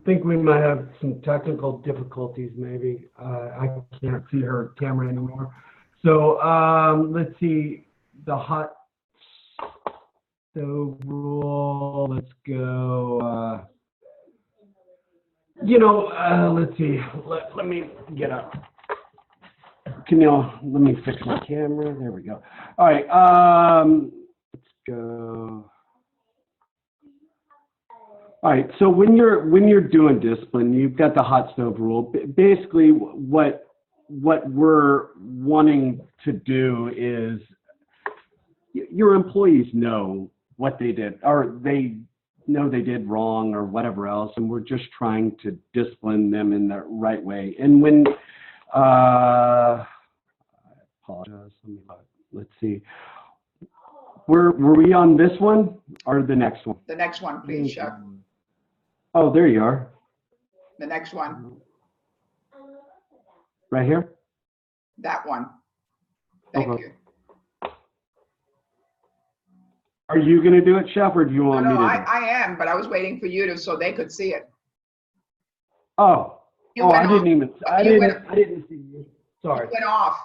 think we might have some technical difficulties maybe. I can't see her camera anymore. So let's see, the hot stove rule, let's go. Let's see, let me get up. Let me fix my camera. There we go. All right, let's go. All right, so when you're doing discipline, you've got the hot stove rule. Basically, what we're wanting to do is your employees know what they did, or they know they did wrong or whatever else, and we're just trying to discipline them in the right way. And when I apologize. Let's see. Were we on this one or the next one? The next one, please, Chef. Oh, there you are. The next one. Right here? That one. Thank Okay. you. Are you going to do it, Chef, or do you want me to do it? I am, but I was waiting for you to so they could see it. Oh, You I went didn't off. even, I didn't see you. Sorry. It went off.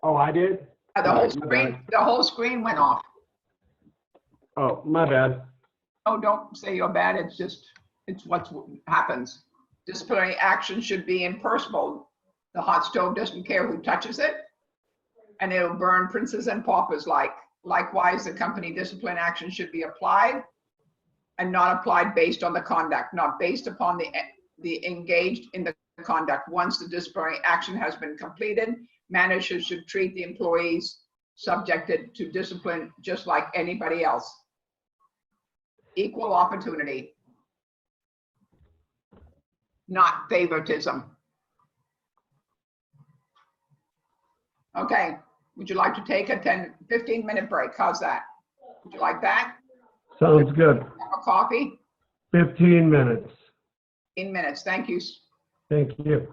Oh, I did? The All whole right, my screen. bad. The whole screen went off. Oh, my bad. Oh, don't say you're bad. It's just it's what happens. Disciplinary action should be impersonal. The hot stove doesn't care who touches it, and it'll burn princes and paupers like. Likewise, the company discipline action should be applied and not applied based on the conduct, not based upon the engaged in the conduct. Once the disciplinary action has been completed, managers should treat the employees subjected to discipline just like anybody else. Equal opportunity, not favoritism. Okay, would you like to take a 15-minute break? How's that? Would you like that? Sounds good. Have a coffee? 15 minutes. 15 minutes, thank you. Thank you.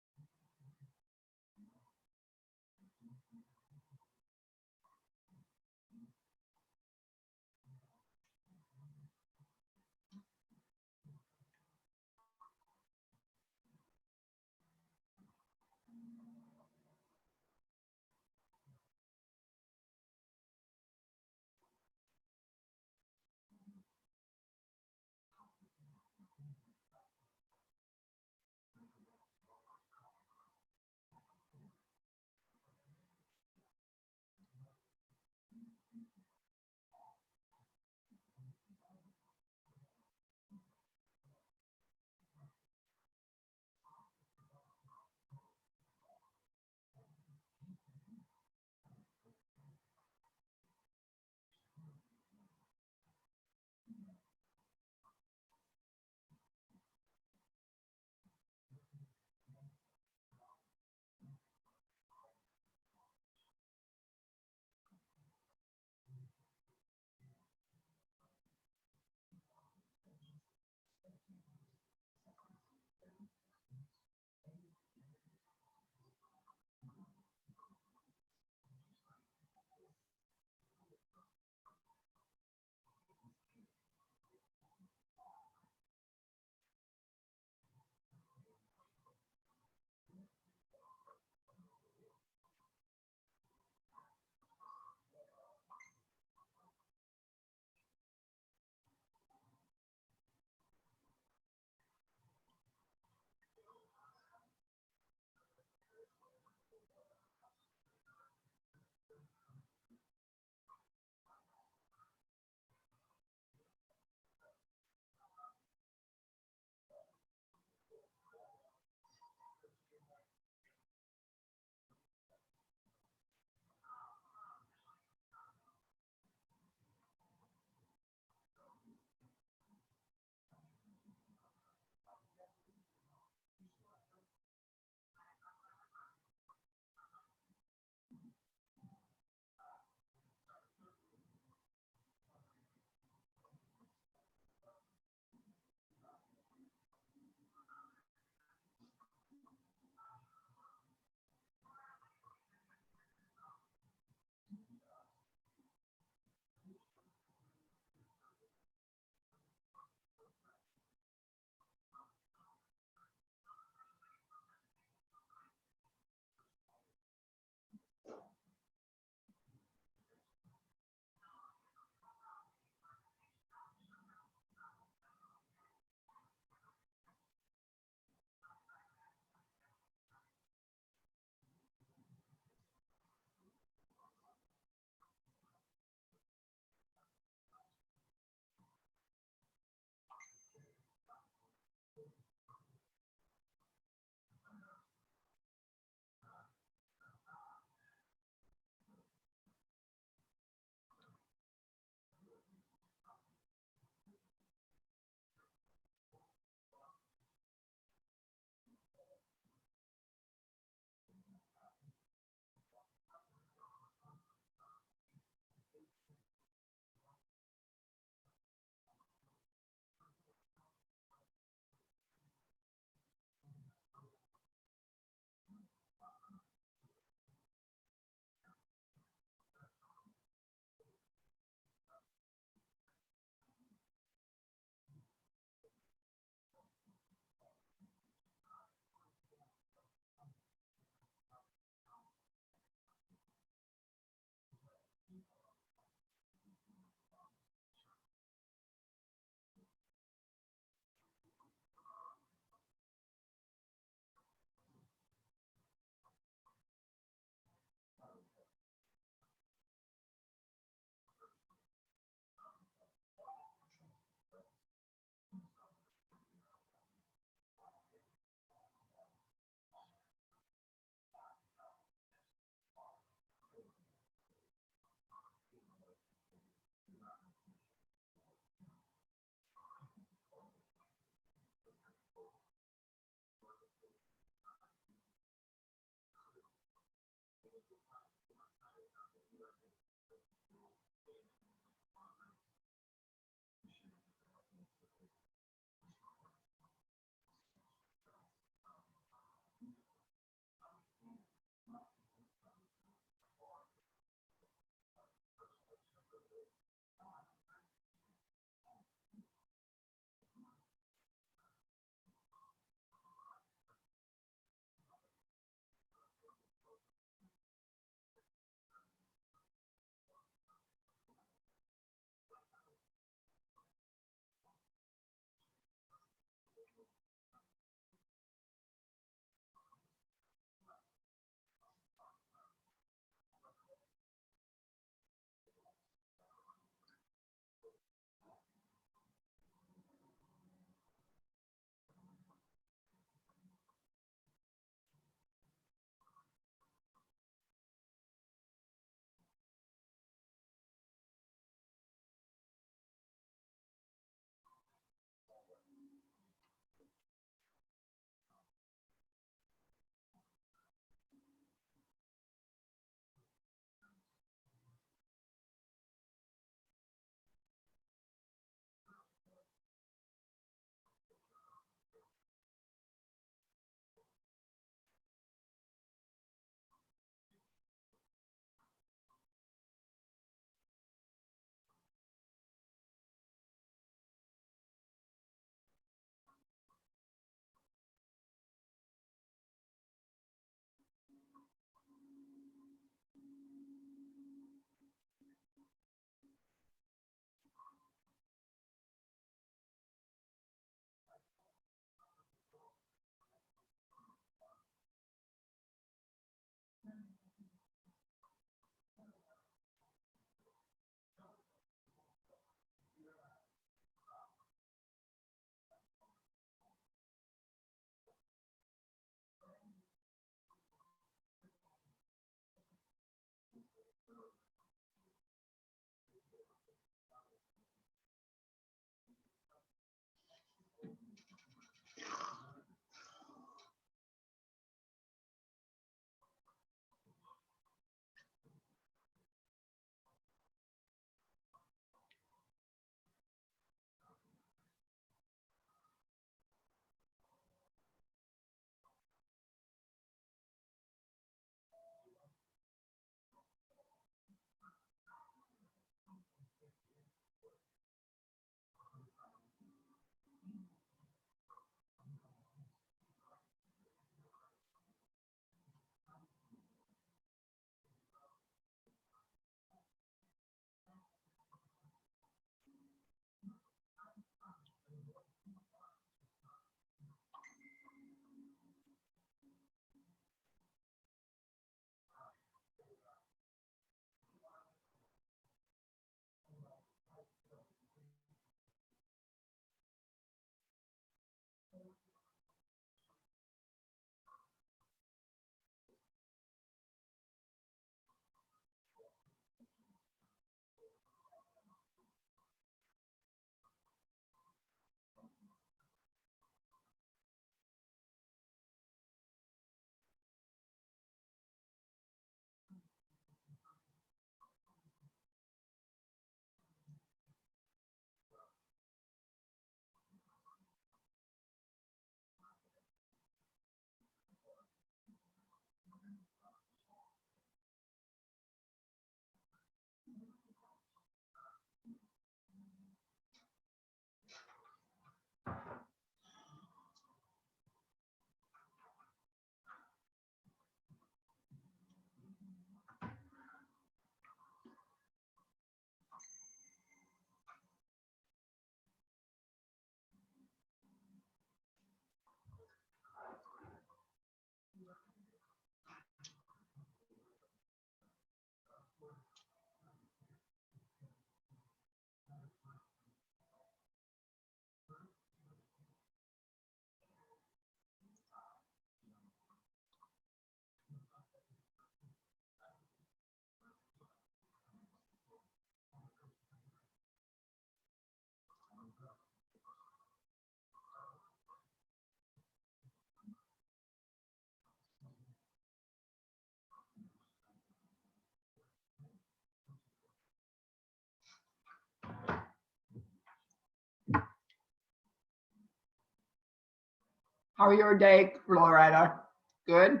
How are your day, Loretta? Good?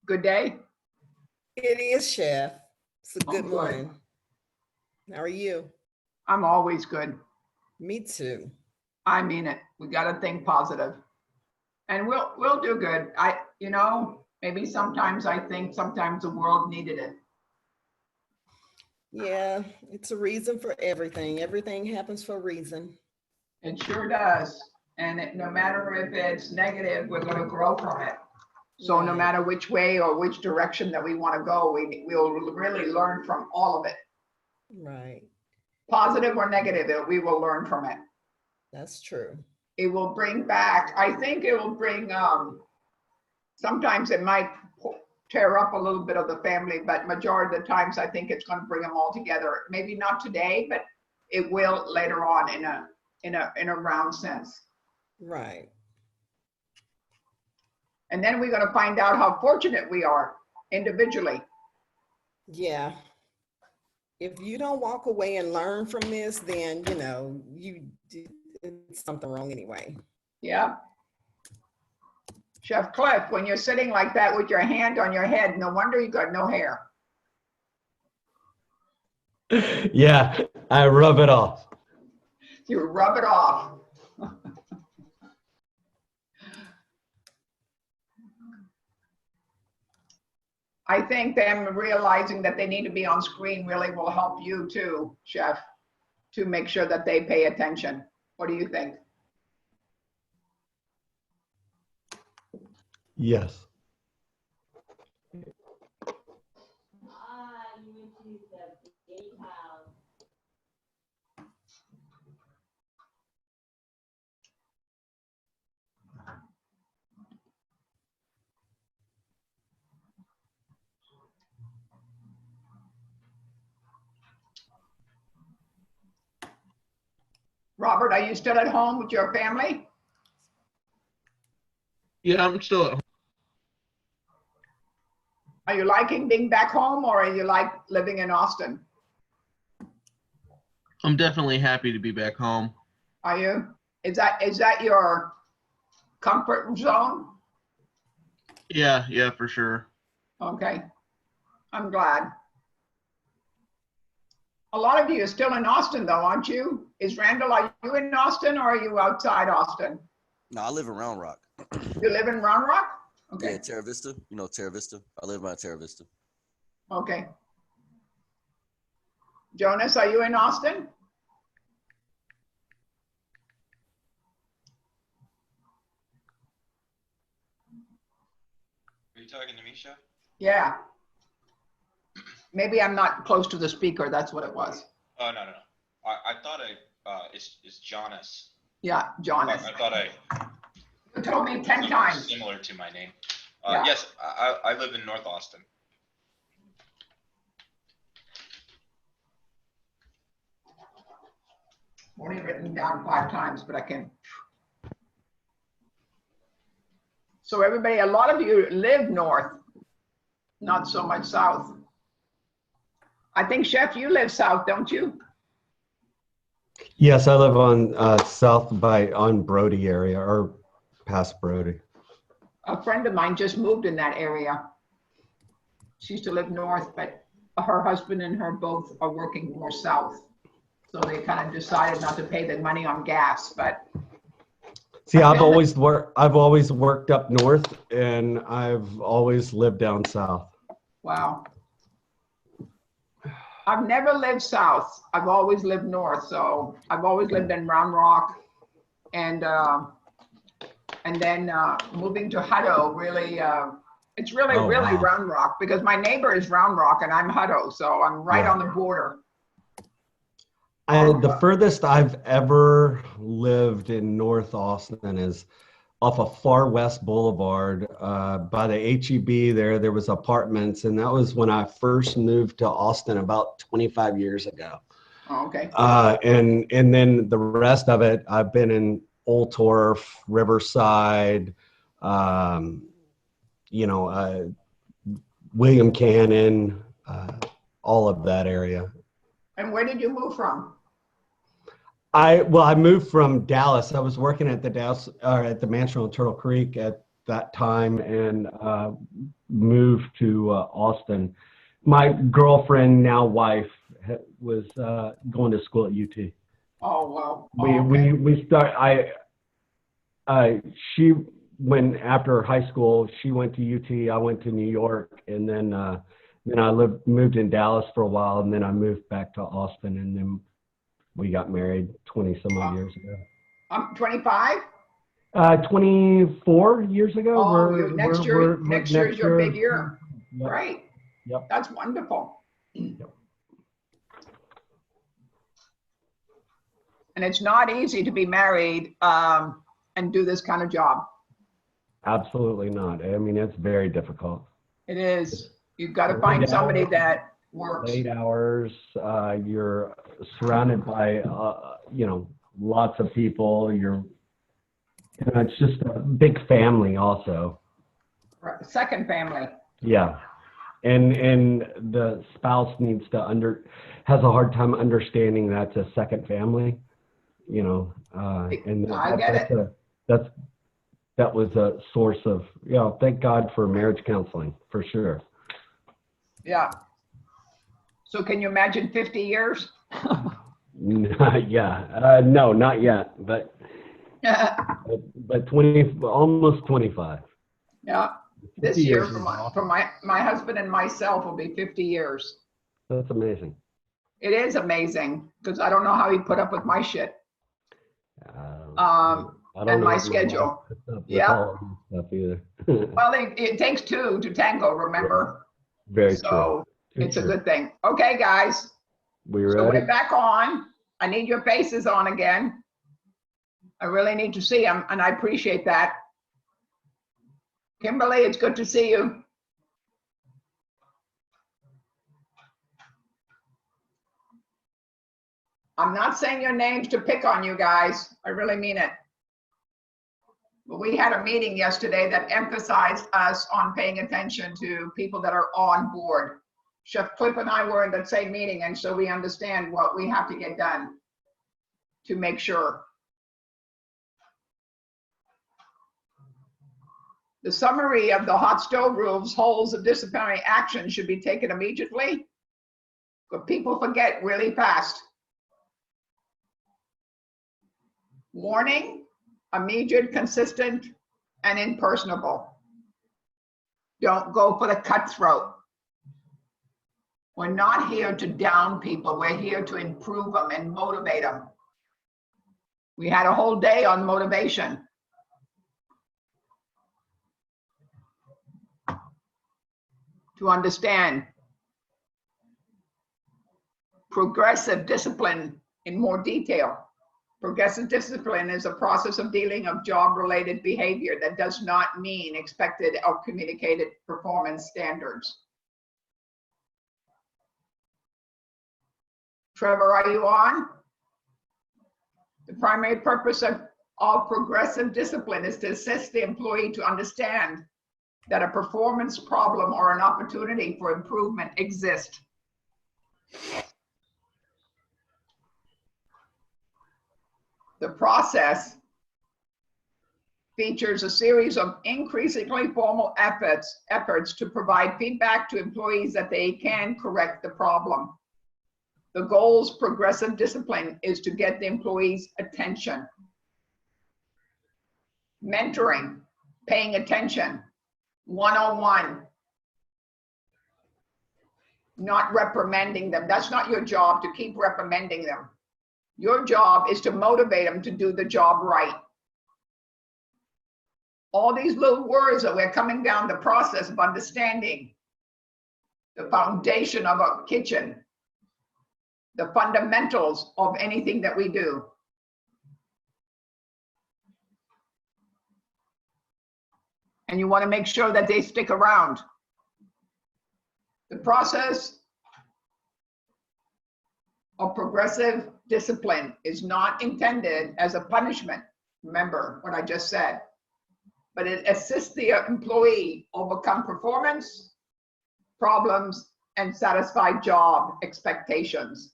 Good day? It is, Chef. It's a Oh, good good. morning. How are you? I'm always good. Me too. I mean it. We got to think positive. And we'll do good. Maybe sometimes I think sometimes the world needed it. Yeah, it's a reason for everything. Everything happens for a reason. It sure does. And no matter if it's negative, we're going to grow from it. So no Right. matter which way or which direction that we want to go, we'll really learn from all of it. Right. Positive or negative, we will learn from it. That's true. It will bring back, I think it will bring, sometimes it might tear up a little bit of the family, but majority of the times I think it's going to bring them all together. Maybe not today, but it will later on in a round sense. Right. And then we're going to find out how fortunate we are individually. Yeah. If you don't walk away and learn from this, then, you did something wrong anyway. Yeah. Chef Cliff, when you're sitting like that with your hand on your head, no wonder you got no hair. Yeah, I rub it off. You rub it off. I think them realizing that they need to be on screen really will help you too, Chef, to make sure that they pay attention. What do you think? Yes. Robert, are you still at home with your family? Yeah, I'm still at home. Are you liking being back home or are you like living in Austin? I'm definitely happy to be back home. Are you? Is that your comfort zone? Yeah, for sure. Okay. I'm glad. A lot of you are still in Austin though, aren't you? Randall, are you in Austin or are you outside Austin? No, I live in Round Rock. You live in Round Rock? Okay. Yeah, Terra Vista. You know Terra Vista? I live by Terra Vista. Okay. Jonas, are you in Austin? Are you talking to me, Chef? Yeah. Maybe I'm not close to the speaker. That's what it was. Oh, no. I thought it's Jonas. Yeah, Jonas. I thought You told me 10 times. similar to my name. Yeah. Yes, I live in North Austin. Only written down 5 times, but I can. So everybody, a lot of you live north, not so much south. I think, Chef, you live south, don't you? Yes, I live on south on Brody area or past Brody. A friend of mine just moved in that area. She used to live north, but her husband and her both are working more south. So they kind of decided not to pay the money on gas, but. See, I've always worked up north and I've always lived down south. Wow. I've never lived south. I've always lived north. So I've always lived in Round Rock and then moving to Hutto, really, it's really, Oh, really wow. Round Rock because my neighbor is Round Rock and I'm Hutto. So I'm right on the border. The furthest I've ever lived in North Austin is off of Far West Boulevard by the HEB there was apartments, and that was when I first moved to Austin about 25 years ago. Oh, okay. And then the rest of it, I've been in Old Torf, Riverside, William Cannon, all of that area. And where did you move from? I moved from Dallas. I was working at the Dallas at the Mansfield and Turtle Creek at that time, and moved to Austin. My girlfriend, now wife, was going to school at UT. Oh, wow. We start. She went after high school. She went to UT. I went to New York, and then I moved in Dallas for a while, and then I moved back to Austin, and then we got married 20 some odd years ago. 25? 24 years ago. Oh, next year is your big year. Yep. Right. Yep. That's wonderful. Yep. And it's not easy to be married and do this kind of job. Absolutely not. I mean, it's very difficult. It is. You've got to find somebody that works. 8 hours. You're surrounded by, lots of people. It's just a big family also. Right. Second family. Yeah. And the spouse has a hard time understanding that's a second family, and I get it. That was a source of, thank God for marriage counseling, for sure. Yeah. So can you imagine 50 years? Yeah. No, not yet, but 20, almost 25. Yeah. This year for my husband and myself will be 50 years. That's amazing. It is amazing because I don't know how he put up with my shit. And my schedule. Yeah. Stuff either. Well, it takes two to tango, remember? Very so true. It's a good thing. Okay, guys. We So ready? we're back on. I need your faces on again. I really need to see them, and I appreciate that. Kimberly, it's good to see you. I'm not saying your names to pick on you guys. I really mean it. But we had a meeting yesterday that emphasized us on paying attention to people that are on board. Chef Cliff and I were in that same meeting, and so we understand what we have to get done to make sure. The summary of the hot stove rules holds of disciplinary action should be taken immediately, but people forget really fast. Warning, immediate, consistent, and impersonable. Don't go for the cutthroat. We're not here to down people. We're here to improve them and motivate them. We had a whole day on motivation. To understand progressive discipline in more detail. Progressive discipline is a process of dealing of job-related behavior that does not mean expected or communicated performance standards. Trevor, are you on? The primary purpose of progressive discipline is to assist the employee to understand that a performance problem or an opportunity for improvement exists. The process features a series of increasingly formal efforts to provide feedback to employees that they can correct the problem. The goal's progressive discipline is to get the employee's attention. Mentoring, paying attention, one-on-one, not reprimanding them. That's not your job to keep reprimanding them. Your job is to motivate them to do the job right. All these little words that we're coming down the process of understanding the foundation of a kitchen, the fundamentals of anything that we do. And you want to make sure that they stick around. The process of progressive discipline is not intended as a punishment. Remember what I just said, but it assists the employee overcome performance problems and satisfy job expectations.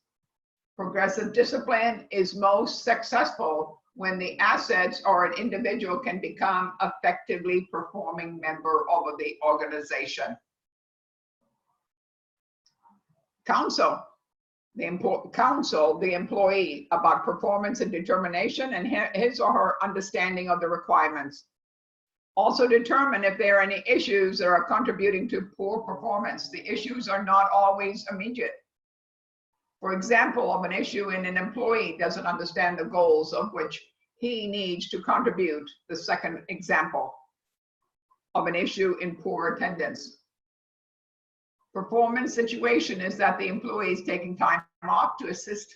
Progressive discipline is most successful when the assets or an individual can become effectively performing member of the organization. Counsel the employee about performance and determination and his or her understanding of the requirements. Also determine if there are any issues that are contributing to poor performance. The issues are not always immediate. For example, of an issue in an employee doesn't understand the goals of which he needs to contribute. The second example of an issue in poor attendance. Performance situation is that the employee is taking time off to assist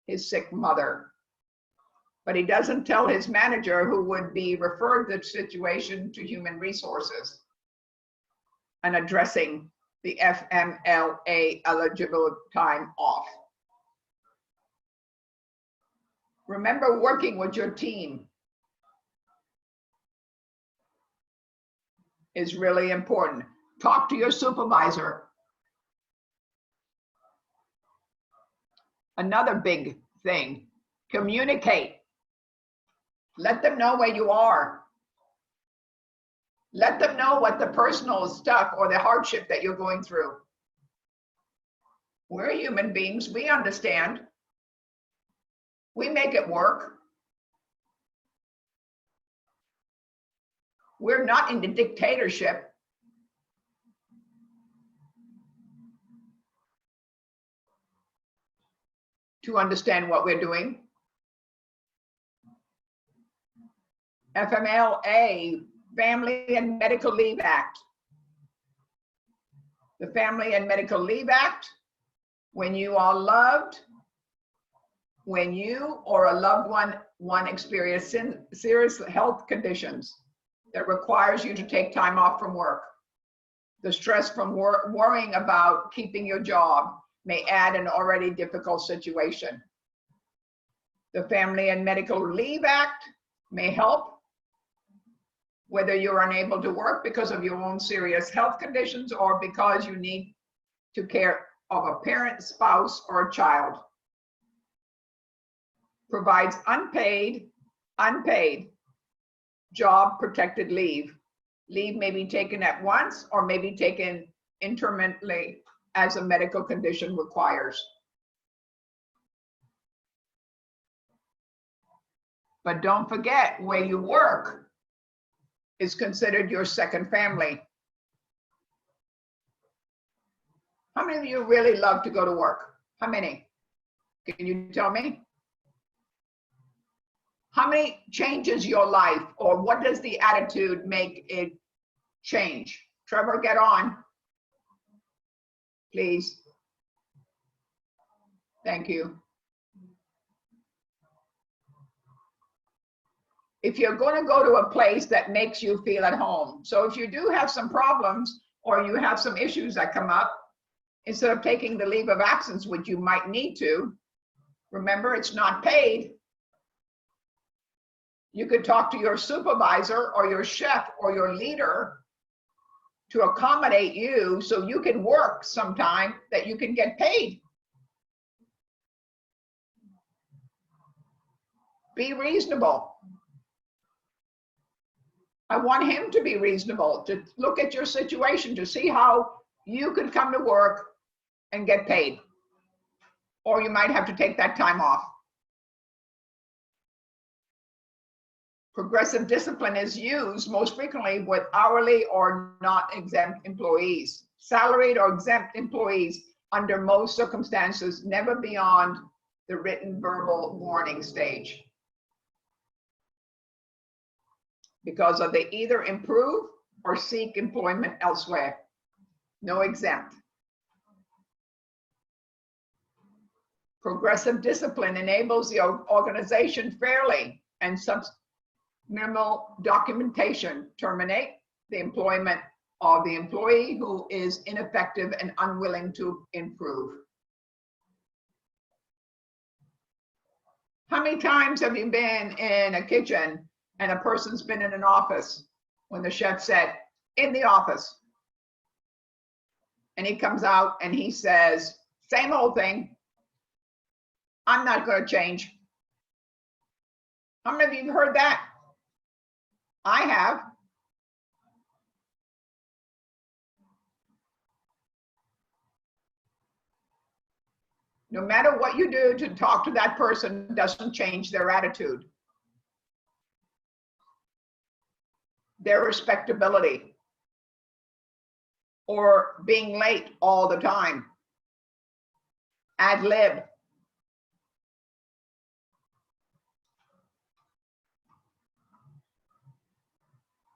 his sick mother, but he doesn't tell his manager, who would be referred the situation to human resources and addressing the FMLA eligible time off. Remember, working with your team is really important. Talk to your supervisor. Another big thing, communicate. Let them know where you are. Let them know what the personal stuff or the hardship that you're going through. We're human beings, we understand. We make it work. We're not in the dictatorship. To understand what we're doing. FMLA, Family and Medical Leave Act. The Family and Medical Leave Act, when you are loved, when you or a loved one experience serious health conditions that requires you to take time off from work. The stress from worrying about keeping your job may add an already difficult situation. The Family and Medical Leave Act may help, whether you're unable to work because of your own serious health conditions or because you need to care of a parent, spouse, or a child. Provides unpaid job protected leave. Leave may be taken at once or may be taken intermittently as a medical condition requires. But don't forget, where you work is considered your second family. How many of you really love to go to work? How many? Can you tell me? How many changes your life, or what does the attitude make it change? Trevor, get on. Please. Thank you. If you're going to go to a place that makes you feel at home. So if you do have some problems or you have some issues that come up, instead of taking the leave of absence, which you might need to, remember it's not paid. You could talk to your supervisor or your chef or your leader to accommodate you so you can work sometime that you can get paid. Be reasonable. I want him to be reasonable, to look at your situation, to see how you could come to work and get paid. Or you might have to take that time off. Progressive discipline is used most frequently with hourly or not exempt employees. Salaried or exempt employees, under most circumstances, never beyond the written verbal warning stage. Because of they either improve or seek employment elsewhere. No exempt. Progressive discipline enables the organization fairly and minimal documentation terminate the employment of the employee who is ineffective and unwilling to improve. How many times have you been in a kitchen and a person's been in an office when the chef said, in the office? And he comes out and he says, same old thing. I'm not going to change. How many of you have heard that? I have. No matter what you do to talk to that person doesn't change their attitude, their respectability, or being late all the time. Ad lib.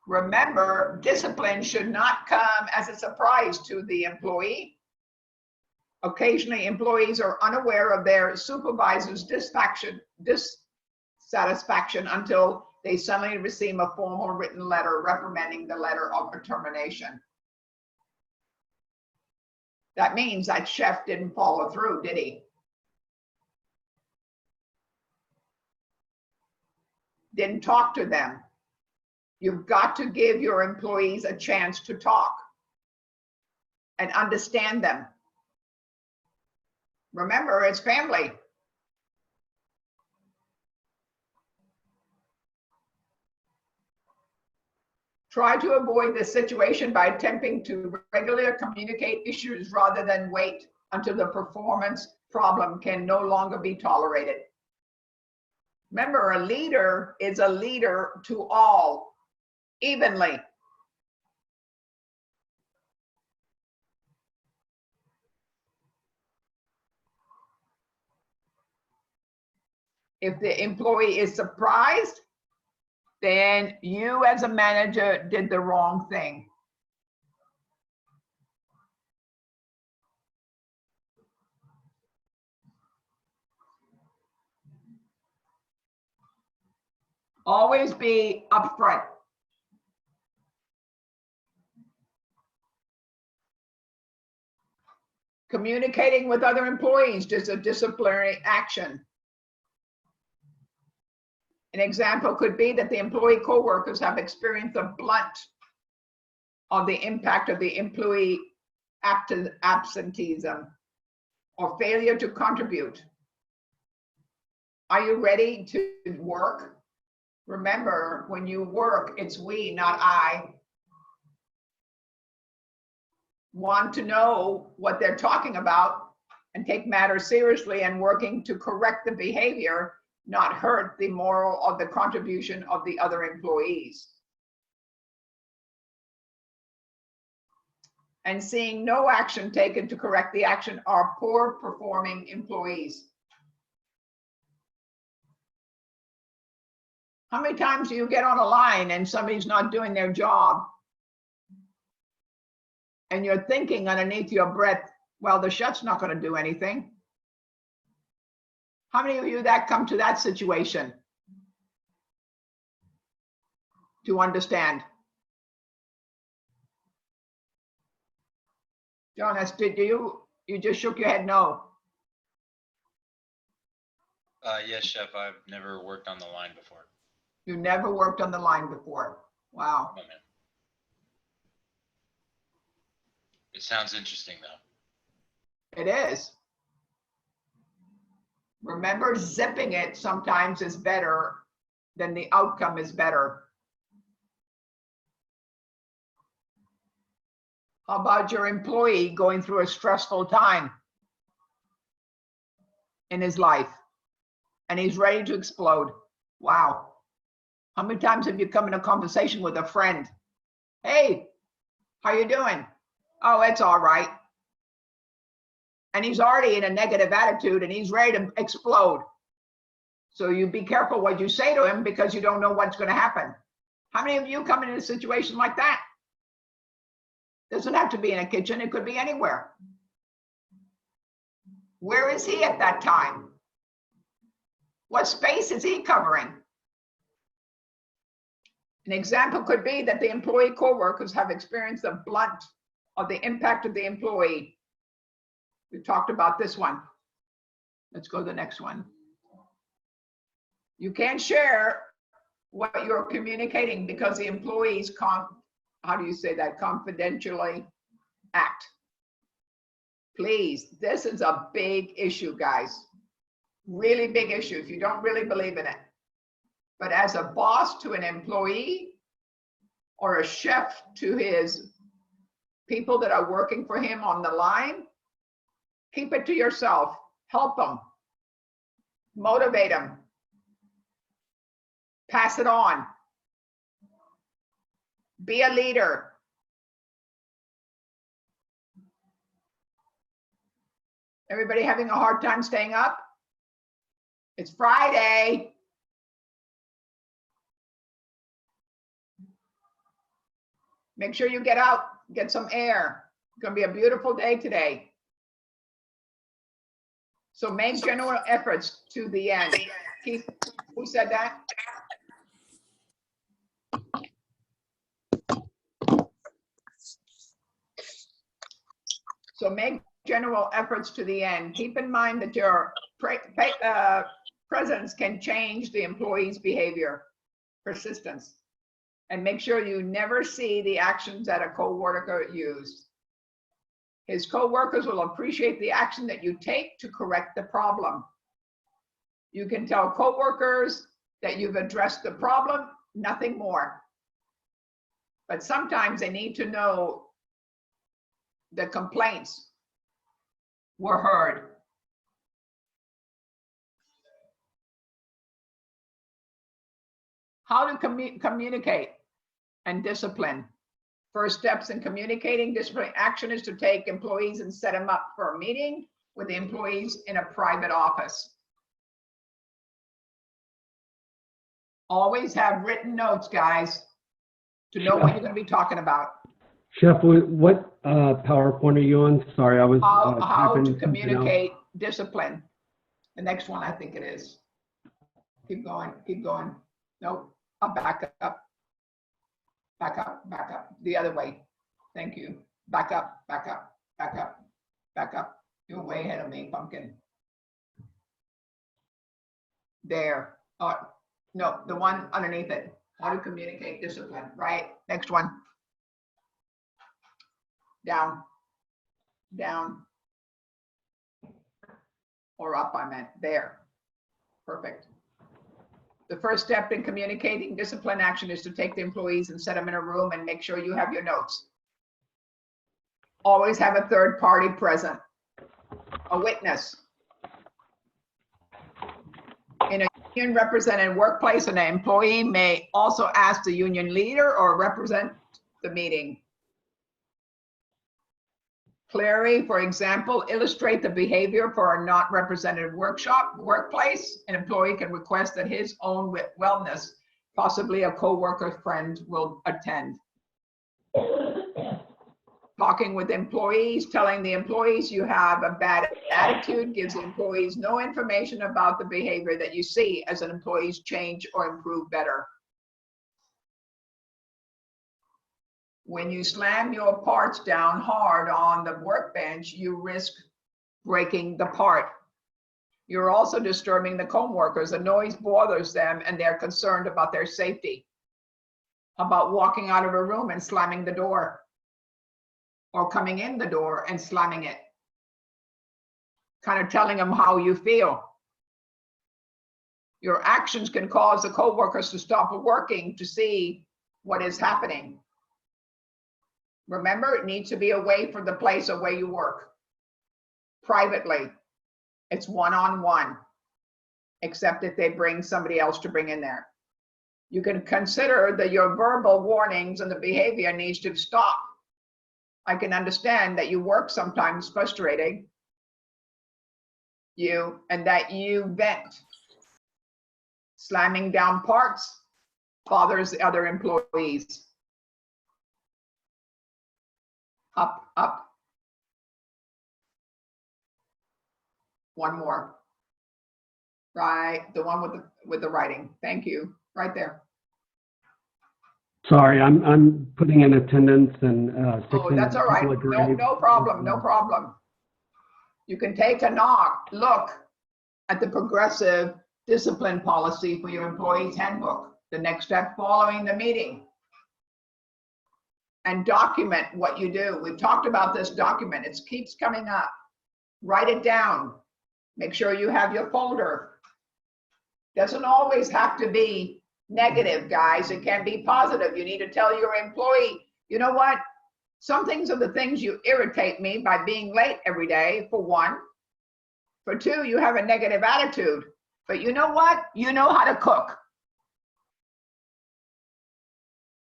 Remember, discipline should not come as a surprise to the employee. Occasionally, employees are unaware of their supervisor's dissatisfaction until they suddenly receive a formal written letter reprimanding the letter of termination. That means that chef didn't follow through, did he? Didn't talk to them. You've got to give your employees a chance to talk and understand them. Remember, it's family. Try to avoid this situation by attempting to regularly communicate issues rather than wait until the performance problem can no longer be tolerated. Remember, a leader is a leader to all, evenly. If the employee is surprised, then you as a manager did the wrong thing. Always be upfront. Communicating with other employees is a disciplinary action. An example could be that the employee co-workers have experienced a blunt of the impact of the employee absenteeism or failure to contribute. Are you ready to work? Remember, when you work, it's we, not I. Want to know what they're talking about and take matters seriously and working to correct the behavior, not hurt the moral of the contribution of the other employees. And seeing no action taken to correct the action are poor performing employees. How many times do you get on a line and somebody's not doing their job? And you're thinking underneath your breath, well, the chef's not going to do anything. How many of you that come to that situation to understand? Jonas, did you just shook your head no? Yes, Chef, I've never worked on the line before. You never worked on the line before. Wow. Oh, man. It sounds interesting though. It is. Remember, zipping it sometimes is better than the outcome is better. How about your employee going through a stressful time in his life and he's ready to explode? Wow. How many times have you come in a conversation with a friend? Hey, how you doing? Oh, it's all right. And he's already in a negative attitude and he's ready to explode. So you be careful what you say to him because you don't know what's going to happen. How many of you come in a situation like that? Doesn't have to be in a kitchen, it could be anywhere. Where is he at that time? What space is he covering? An example could be that the employee co-workers have experienced a blunt of the impact of the employee. We talked about this one. Let's go to the next one. You can't share what you're communicating because the employees how do you say that? Confidentially act. Please, this is a big issue, guys. Really big issue if you don't really believe in it. But as a boss to an employee or a chef to his people that are working for him on the line, keep it to yourself. Help them. Motivate them. Pass it on. Be a leader. Everybody having a hard time staying up? It's Friday. Make sure you get out, get some air. It's gonna be a beautiful day today. So make general efforts to the end. Keith, who said that? So make general efforts to the end. Keep in mind that your presence can change the employee's behavior, persistence, and make sure you never see the actions that a coworker used. His coworkers will appreciate the action that you take to correct the problem. You can tell coworkers that you've addressed the problem, nothing more. But sometimes they need to know the complaints were heard. How to communicate and discipline. First steps in communicating discipline action is to take employees and set them up for a meeting with the employees in a private office. Always have written notes, guys, to know what you're going to be talking about. Chef, what PowerPoint are you on? Sorry, I was How typing to something else. communicate discipline. The next one, I think it is. Keep going, keep going. Nope, I'll back up. Back up, back up. The other way. Thank you. Back up, back up, back up, back up. You're way ahead of me, Pumpkin. There. No, the one underneath it. How to communicate discipline, right? Next one. Down, down, or up, I meant. There. Perfect. The first step in communicating discipline action is to take the employees and set them in a room and make sure you have your notes. Always have a third party present, a witness. In a union represented workplace, an employee may also ask the union leader or represent the meeting. Clearly, for example, illustrate the behavior for a not representative workplace. An employee can request that his own wellness, possibly a coworker friend, will attend. Talking with employees, telling the employees you have a bad attitude gives the employees no information about the behavior that you see as an employee's change or improve better. When you slam your parts down hard on the workbench, you risk breaking the part. You're also disturbing the coworkers. The noise bothers them and they're concerned about their safety. How about walking out of a room and slamming the door? Or coming in the door and slamming it? Kind of telling them how you feel. Your actions can cause the coworkers to stop working to see what is happening. Remember, it needs to be away from the place of where you work. Privately, it's one-on-one, except if they bring somebody else to bring in there. You can consider that your verbal warnings and the behavior needs to stop. I can understand that you work sometimes frustrating you and that you vent. Slamming down parts bothers the other employees. Up, up. One more. Right, the one with the writing. Thank you. Right there. Sorry, I'm putting in attendance and Oh, that's all right. No problem. No problem. You can take a look at the progressive discipline policy for your employees handbook. The next step following the meeting. And document what you do. We've talked about this document. It keeps coming up. Write it down. Make sure you have your folder. Doesn't always have to be negative, guys. It can be positive. You need to tell your employee, you know what? Some things are the things you irritate me by being late every day, for one. For two, you have a negative attitude. But you know what? You know how to cook.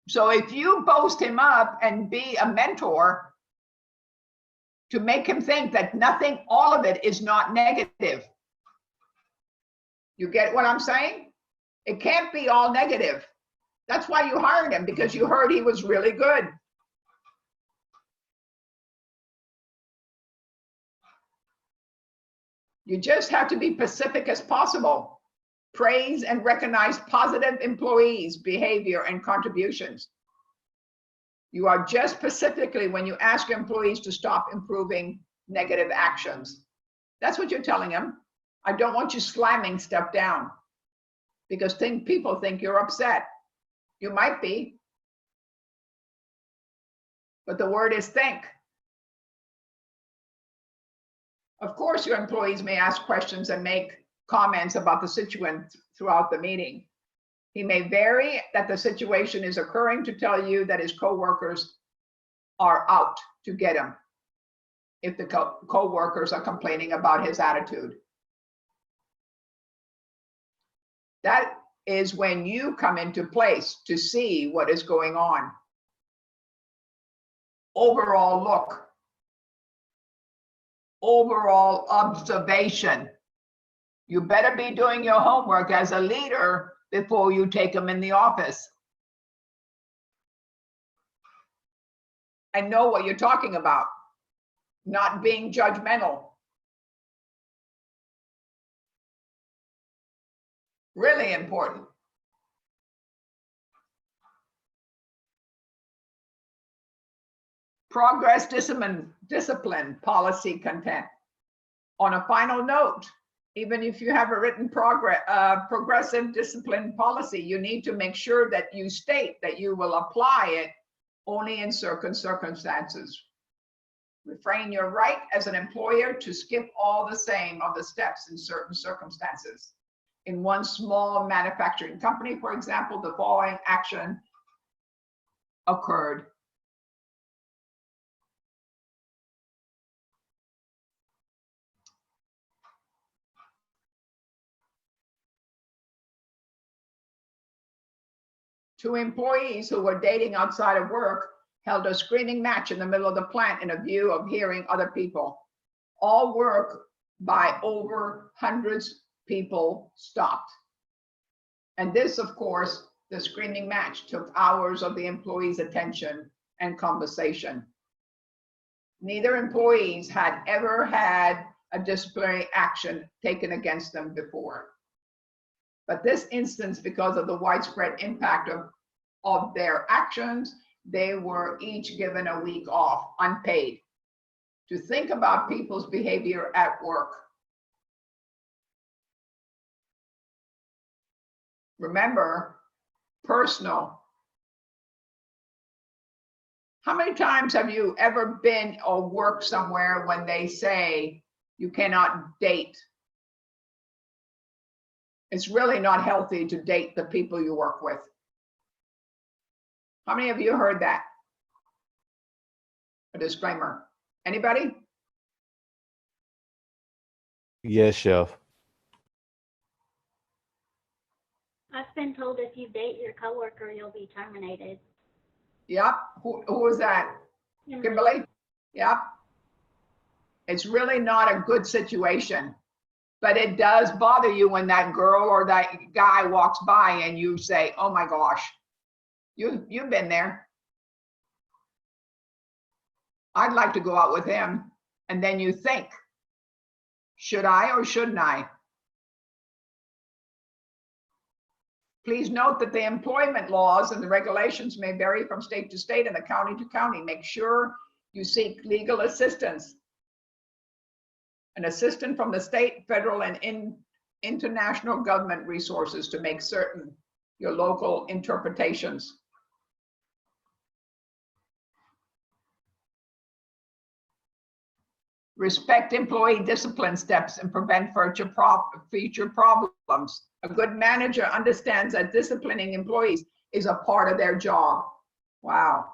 So if you boast him up and be a mentor to make him think that nothing, all of it is not negative. You get what I'm saying? It can't be all negative. That's why you hired him, because you heard he was really good. You just have to be specific as possible. Praise and recognize positive employees' behavior and contributions. You are just specifically when you ask your employees to stop improving negative actions. That's what you're telling them. I don't want you slamming stuff down, because people think you're upset. You might be, but the word is think. Of course, your employees may ask questions and make comments about the situation throughout the meeting. He may vary that the situation is occurring to tell you that his coworkers are out to get him if the coworkers are complaining about his attitude. That is when you come into place to see what is going on. Overall look. Overall observation. You better be doing your homework as a leader before you take them in the office. And know what you're talking about. Not being judgmental. Really important. Progress, discipline, policy, content. On a final note, even if you have a written progressive discipline policy, you need to make sure that you state that you will apply it only in certain circumstances. Refrain your right as an employer to skip all the same of the steps in certain circumstances. In one small manufacturing company, for example, the following action occurred. Two employees who were dating outside of work held a screaming match in the middle of the plant in a view of hearing other people. All work by over hundreds people stopped. And this, of course, the screaming match took hours of the employees' attention and conversation. Neither employees had ever had a disciplinary action taken against them before. But this instance, because of the widespread impact of their actions, they were each given a week off, unpaid, to think about people's behavior at work. Remember, personal. How many times have you ever been or worked somewhere when they say you cannot date? It's really not healthy to date the people you work with. How many of you heard that? A disclaimer. Anybody? Yes, Chef. I've been told if you date your coworker, you'll be terminated. Yep. Who was that? Kimberly? Yep. It's really not a good situation, but it does bother you when that girl or that guy walks by and you say, oh my gosh, you've been there. I'd like to go out with him. And then you think, should I or shouldn't I? Please note that the employment laws and the regulations may vary from state to state and the county to county. Make sure you seek legal assistance. An assistant from the state, federal, and international government resources to make certain your local interpretations. Respect employee discipline steps and prevent future problems. A good manager understands that disciplining employees is a part of their job. Wow.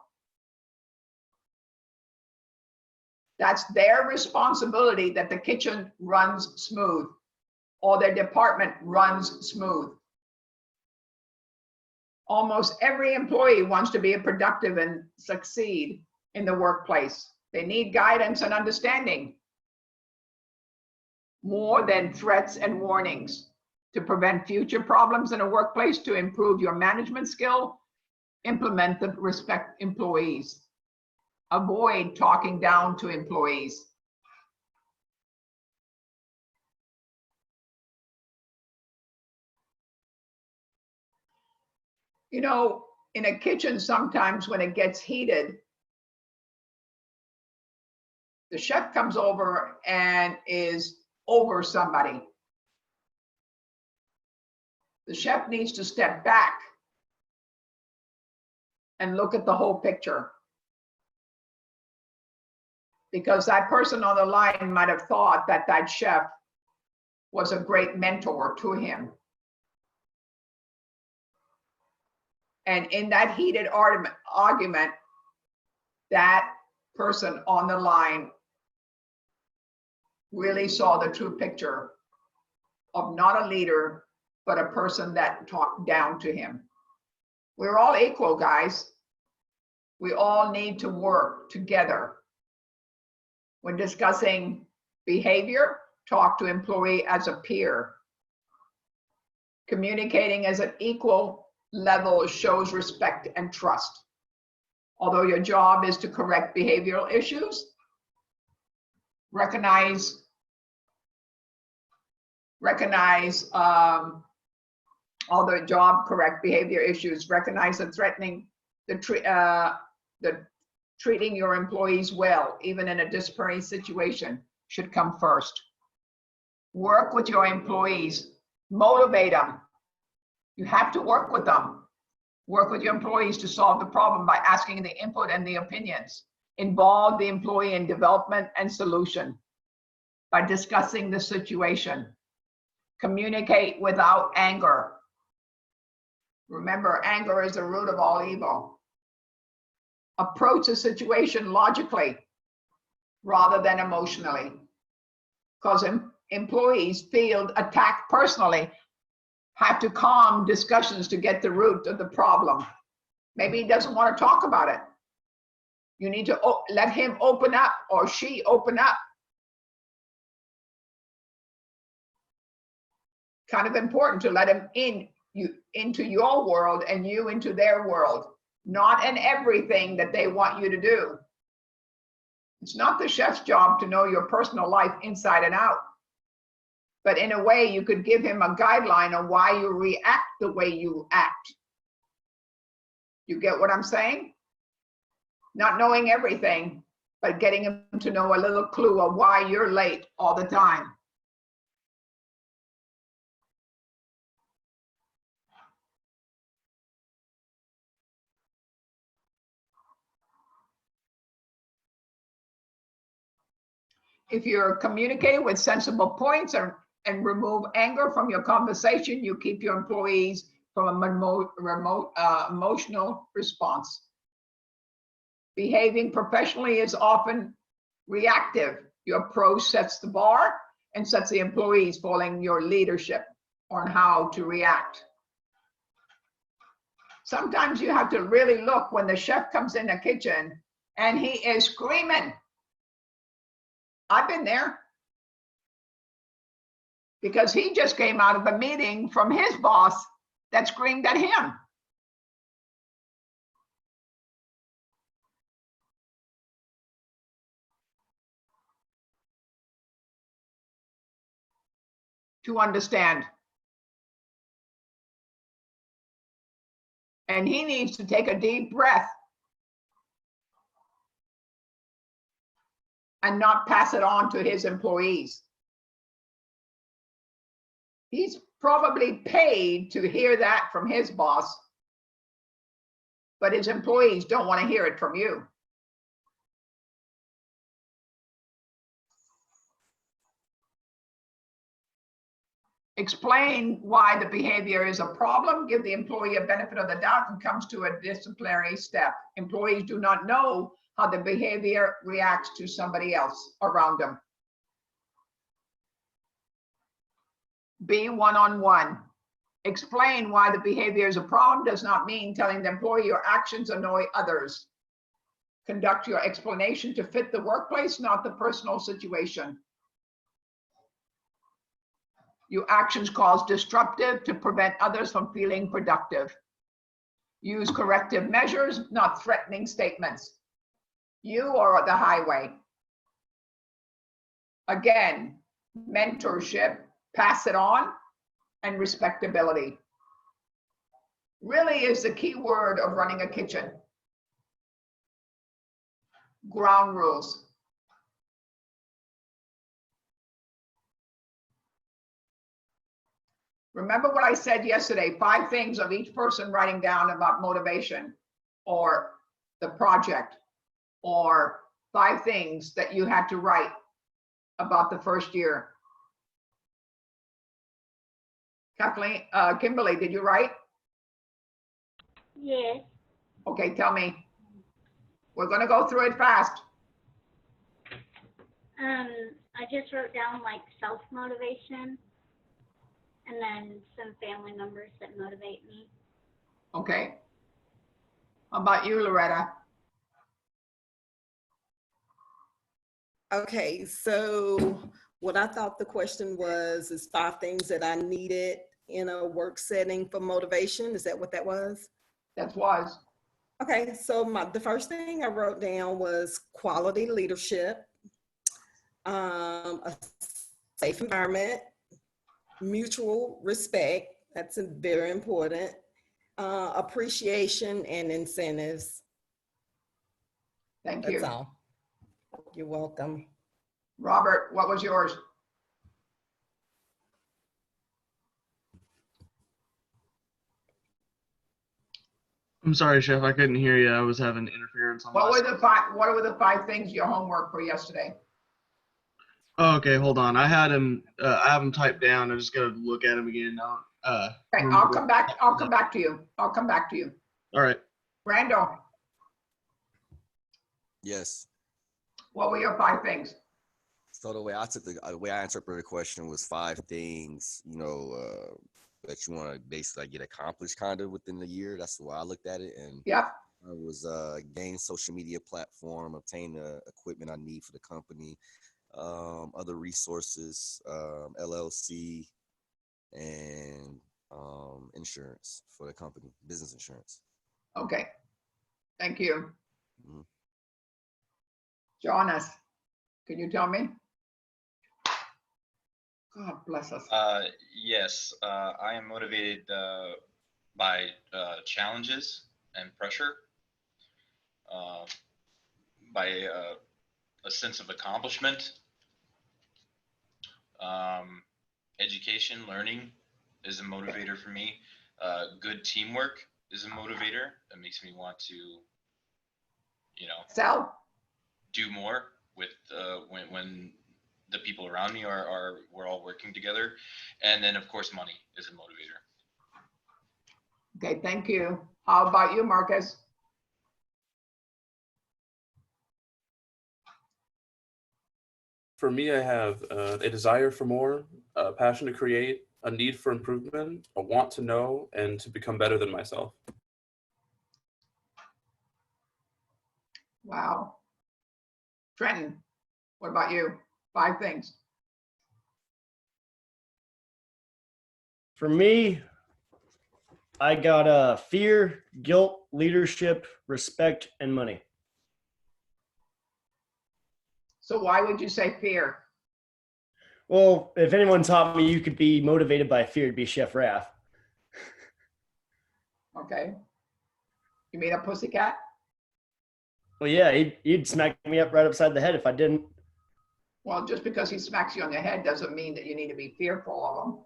That's their responsibility that the kitchen runs smooth or their department runs smooth. Almost every employee wants to be productive and succeed in the workplace. They need guidance and understanding more than threats and warnings. To prevent future problems in a workplace, to improve your management skill, implement the respect employees. Avoid talking down to employees. You know, in a kitchen, sometimes when it gets heated, the chef comes over and is over somebody. The chef needs to step back and look at the whole picture. Because that person on the line might have thought that that chef was a great mentor to him. And in that heated argument, that person on the line really saw the true picture of not a leader, but a person that talked down to him. We're all equal, guys. We all need to work together. When discussing behavior, talk to employee as a peer. Communicating as an equal level shows respect and trust. Although your job is to correct behavioral issues, recognize although job correct behavior issues, recognize that threatening treating your employees well, even in a disciplinary situation, should come first. Work with your employees, motivate them. You have to work with them. Work with your employees to solve the problem by asking the input and the opinions. Involve the employee in development and solution by discussing the situation. Communicate without anger. Remember, anger is the root of all evil. Approach a situation logically rather than emotionally, because employees feel attacked personally, have to calm discussions to get the root of the problem. Maybe he doesn't want to talk about it. You need to let him open up or she open up. Kind of important to let him into your world and you into their world. Not in everything that they want you to do. It's not the chef's job to know your personal life inside and out. But in a way, you could give him a guideline on why you react the way you act. You get what I'm saying? Not knowing everything, but getting him to know a little clue of why you're late all the time. If you're communicating with sensible points and remove anger from your conversation, you keep your employees from a emotional response. Behaving professionally is often reactive. Your approach sets the bar and sets the employees following your leadership on how to react. Sometimes you have to really look when the chef comes in the kitchen and he is screaming. I've been there. Because he just came out of a meeting from his boss that screamed at him. To understand. And he needs to take a deep breath and not pass it on to his employees. He's probably paid to hear that from his boss, but his employees don't want to hear it from you. Explain why the behavior is a problem, give the employee a benefit of the doubt, and comes to a disciplinary step. Employees do not know how the behavior reacts to somebody else around them. Be one-on-one. Explain why the behavior is a problem does not mean telling the employee your actions annoy others. Conduct your explanation to fit the workplace, not the personal situation. Your actions cause disruptive to prevent others from feeling productive. Use corrective measures, not threatening statements. You are the highway. Again, mentorship, pass it on, and respectability really is the key word of running a kitchen. Ground rules. Remember what I said yesterday, 5 things of each person writing down about motivation or the project, or 5 things that you had to write about the first year. Kathleen, Kimberly, did you write? Yes. Okay, tell me. We're gonna go through it fast. I just wrote down like self-motivation and then some family members that motivate me. Okay. How about you, Loretta? Okay, so what I thought the question was is 5 things that I needed in a work setting for motivation. Is that what that was? That was. Okay, so the first thing I wrote down was quality leadership, a safe environment, mutual respect, that's very important, appreciation and incentives. Thank you. That's all. You're welcome. Robert, what was yours? I'm sorry, Chef. I couldn't hear you. I was having interference on What my were the 5 things, your homework for yesterday? Oh, okay, hold on. I had him. I have him typed down. I just gotta look at him again now. Okay, I'll come back. I'll come back to you. I'll come back to you. All right. Randall, Yes. what were your 5 things? So the way I interpreted the question was 5 things, that you want to basically get accomplished kind of within the year. That's the way I looked at it. And yep. I was gain social media platform, obtain the equipment I need for the company, other resources, LLC, and insurance for the company, business insurance. Okay. Thank you. Mm-hmm. Jonas, can you tell me? God bless us. Yes, I am motivated by challenges and pressure, by a sense of accomplishment. Education, learning is a motivator for me. Good teamwork is a motivator that makes me want to, do more with when the people around me we're all working together. And then of course money is a motivator. Okay, thank you. How about you, Marcus? For me, I have a desire for more, a passion to create, a need for improvement, a want to know, and to become better than myself. Wow. Trenton, what about you? 5 things. For me, I got fear, guilt, leadership, respect, and money. So why would you say fear? Well, if anyone taught me you could be motivated by fear, it'd be Chef Raph. Okay. You mean a pussycat? Well, yeah, he'd smack me up right upside the head if I didn't. Well, just because he smacks you on the head doesn't mean that you need to be fearful of him.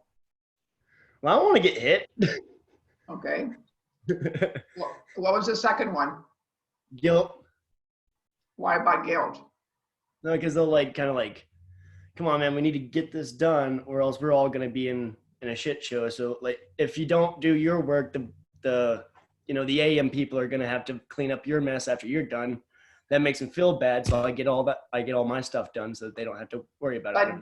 Well, I don't want to get hit. Okay. What was the second one? Guilt. Why about guilt? No, because they'll kind of come on, man, we need to get this done or else we're all going to be in in a shit show. So like, if you don't do your work, the AM people are gonna have to clean up your mess after you're done. That makes them feel bad. So I get all my stuff done so that they don't have to worry about it.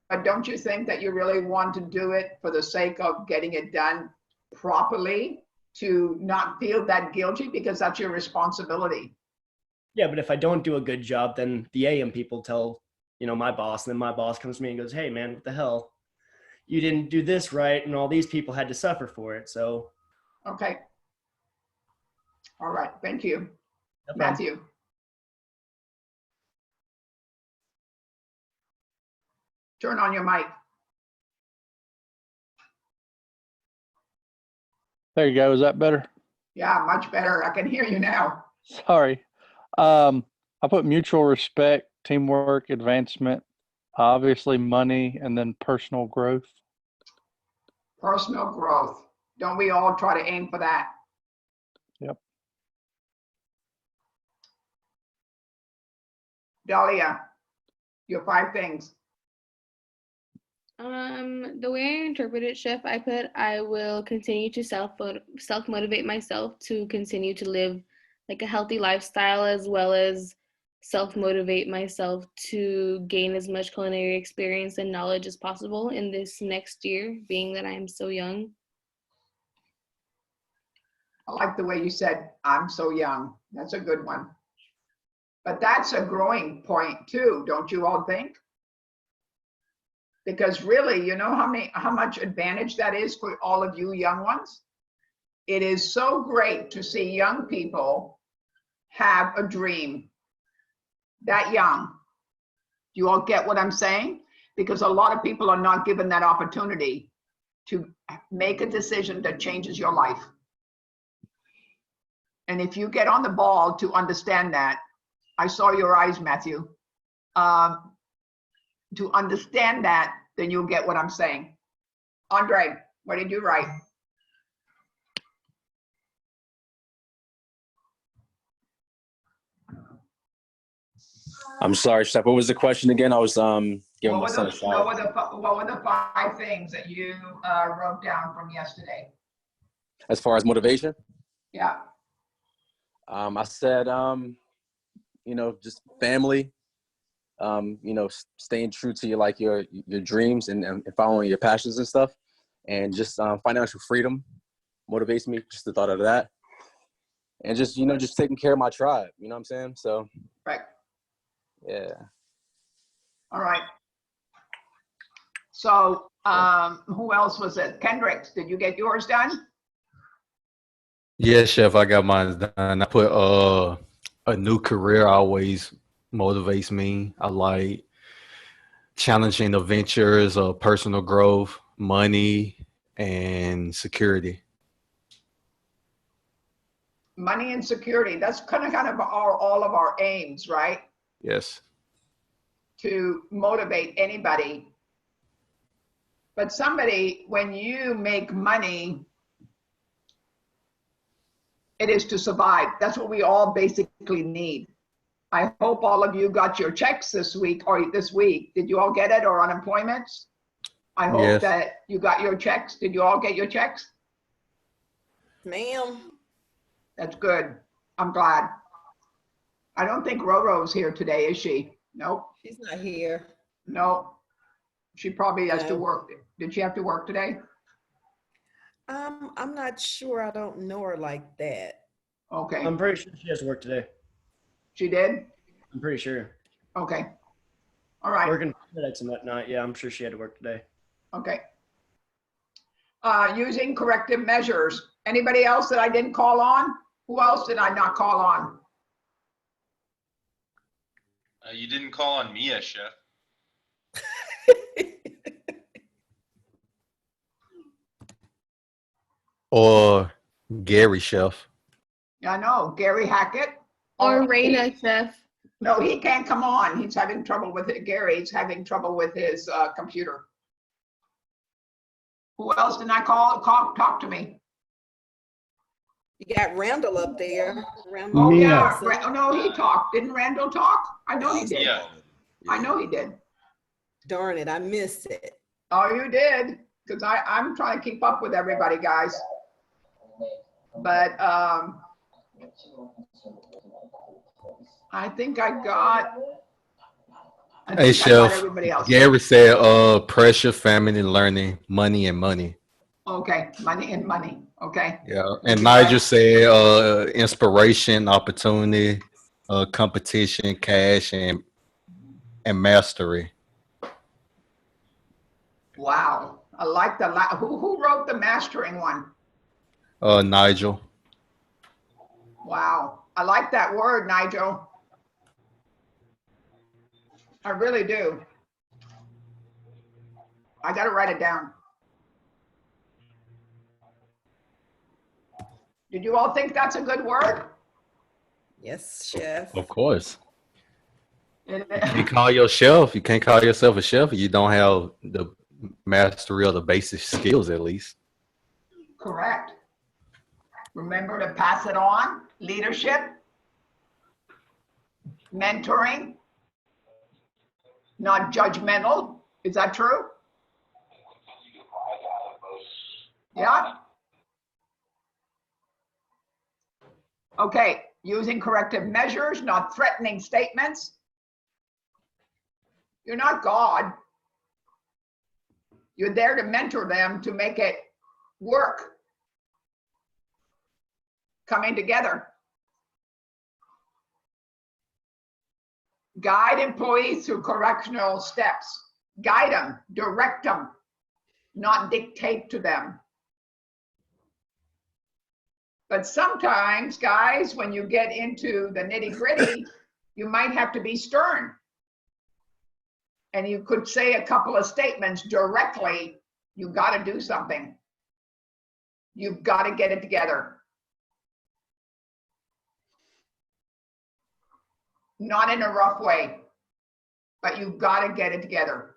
But don't you think that you really want to do it for the sake of getting it done properly, to not feel that guilty, because that's your responsibility? Yeah, but if I don't do a good job, then the AM people tell, my boss, and then my boss comes to me and goes, hey man, what the hell? You didn't do this right, and all these people had to suffer for it, so. Okay. All right, thank you. No problem. Matthew. Turn on your mic. There you go. Is that better? Yeah, much better. I can hear you now. Sorry. I put mutual respect, teamwork, advancement, obviously money, and then personal growth. Personal growth. Don't we all try to aim for that? Yep. Dahlia, your 5 things. The way I interpret it, Chef, I will continue to self-motivate myself to continue to live like a healthy lifestyle, as well as self-motivate myself to gain as much culinary experience and knowledge as possible in this next year, being that I'm so young. I like the way you said, I'm so young. That's a good one. But that's a growing point too, don't you all think? Because really, you know how much advantage that is for all of you young ones? It is so great to see young people have a dream that young. Do you all get what I'm saying? Because a lot of people are not given that opportunity to make a decision that changes your life. And if you get on the ball to understand that, I saw your eyes, Matthew, to understand that, then you'll get what I'm saying. Andre, what did you write? I'm sorry, Chef. What was the question again? I was giving my son a shower. What were the 5 things that you wrote down from yesterday? As far as motivation? Yeah. I said, just family, staying true to your dreams and following your passions and stuff, and just financial freedom motivates me. Just the thought of that, and just taking care of my tribe. You know what I'm saying? So. Right. Yeah. All right. So, who else was it? Kendricks, did you get yours done? Yes, Chef, I got mine done. I put a new career always motivates me. I like challenging adventures, personal growth, money, and security. Money and security. That's kind of all of our aims, right? Yes. To motivate anybody. But somebody, when you make money, it is to survive. That's what we all basically need. I hope all of you got your checks this week or this week. Did you all get it, or unemployments? I hope that you got your checks. Did you all get your checks? Ma'am. That's good. I'm glad. I don't think Roro's here today, is she? Nope. She's not here. No. She probably has to work. Did she have to work today? I'm not sure. I don't know her like that. Okay. I'm pretty sure she has work today. She did? I'm pretty sure. Okay. All right. Working FedEx and whatnot. Yeah, I'm sure she had to work today. Okay. Using corrective measures. Anybody else that I didn't call on? Who else did I not call on? You didn't call on Mia, Chef. Or Gary, Chef. I know, Gary Hackett. Or Raina, Chef. No, he can't come on. He's having trouble with it. Gary's having trouble with his computer. Who else did I call? Talk to me. You got Randall up there. Oh, yeah. No, he talked. Didn't Randall talk? I know he did. Yeah. I know he did. Darn it, I missed it. Oh, you did. because I'm trying to keep up with everybody, guys. But I think I got. I Hey, think I got Chef. everybody else. Gary said, pressure, family, learning, money, and money. Okay, money and money. Okay. Yeah. We'll And do Nigel that. said, inspiration, opportunity, competition, cash, and mastery. Wow, I like the who wrote the mastering one? Nigel. Wow, I like that word, Nigel. I really do. I got to write it down. Did you all think that's a good word? Yes, chef. Of course. You can't call yourself. You can't call yourself a chef if you don't have the mastery of the basic skills, at least. Correct. Remember to pass it on. Leadership, mentoring, not judgmental. Is that true? Yeah. Okay, using corrective measures, not threatening statements. You're not God. You're there to mentor them to make it work. Coming together. Guide employees through correctional steps. Guide them, direct them, not dictate to them. But sometimes, guys, when you get into the nitty-gritty, you might have to be stern. And you could say a couple of statements directly. You got to do something. You've got to get it together. Not in a rough way, but you've got to get it together.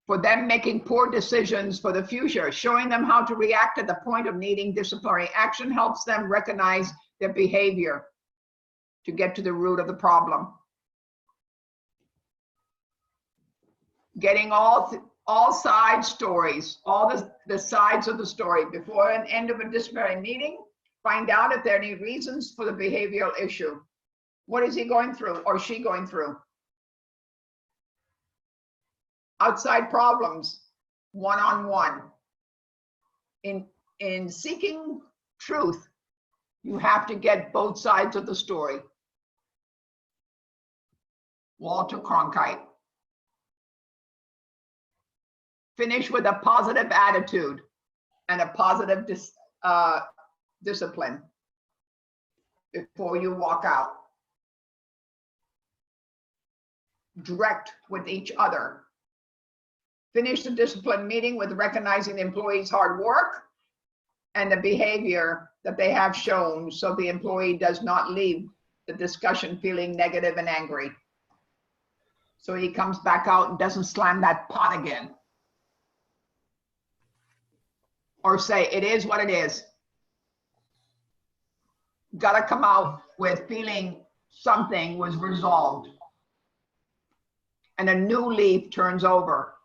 For them making poor decisions for the future, showing them how to react at the point of needing disciplinary action helps them recognize their behavior to get to the root of the problem. Getting all side stories, all the sides of the story before an end of a disciplinary meeting. Find out if there are any reasons for the behavioral issue. What is he going through or she going through? Outside problems, one-on-one. In seeking truth, you have to get both sides of the story. Walter Cronkite. Finish with a positive attitude and a positive discipline before you walk out. Direct with each other. Finish the discipline meeting with recognizing the employee's hard work and the behavior that they have shown, so the employee does not leave the discussion feeling negative and angry. So he comes back out and doesn't slam that pot again. Or say, it is what it is. Got to come out with feeling something was resolved. And a new leaf turns over.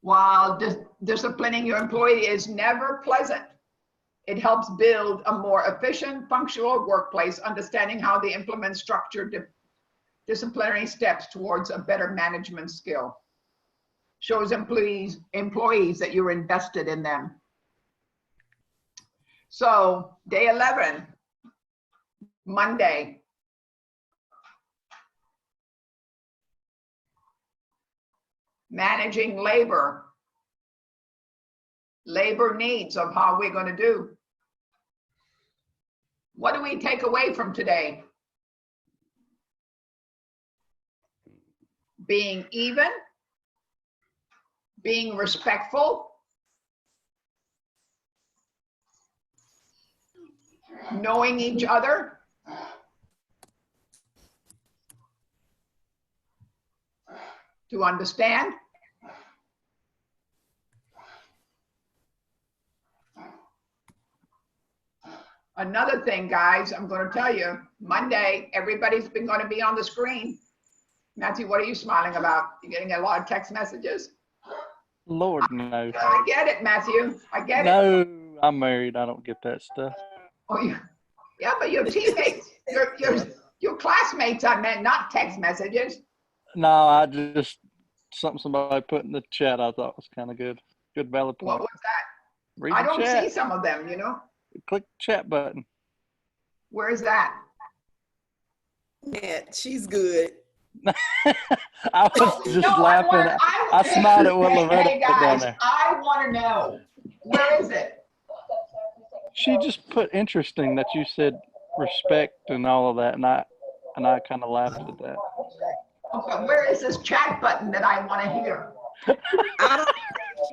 While disciplining your employee is never pleasant, it helps build a more efficient, functional workplace, understanding how they implement structured disciplinary steps towards a better management skill. Shows employees that you're invested in them. So day 11, Monday. Managing labor needs of how we're going to do. What do we take away from today? Being even, being respectful, knowing each other, to understand, Another thing, guys, I'm going to tell you, Monday, everybody's been going to be on the screen. Matthew, what are you smiling about? You're getting a lot of text messages. Lord, no. I get it, Matthew. I get it. No, I'm married. I don't get that stuff. Oh, yeah, but your teammates, your classmates, I meant, not text messages. No, I just, something somebody put in the chat I thought was kind of good. Good valid point. What was that? Read I the don't chat. see some of them, you know? Click the chat button. Where is that? Net, she's good. I was just laughing. I smiled at what Loretta Hey, put down guys, there. I want to know, where is it? She just put interesting that you said respect and all of that, and I kind of laughed at that. Okay, where is this chat button that I want to hear?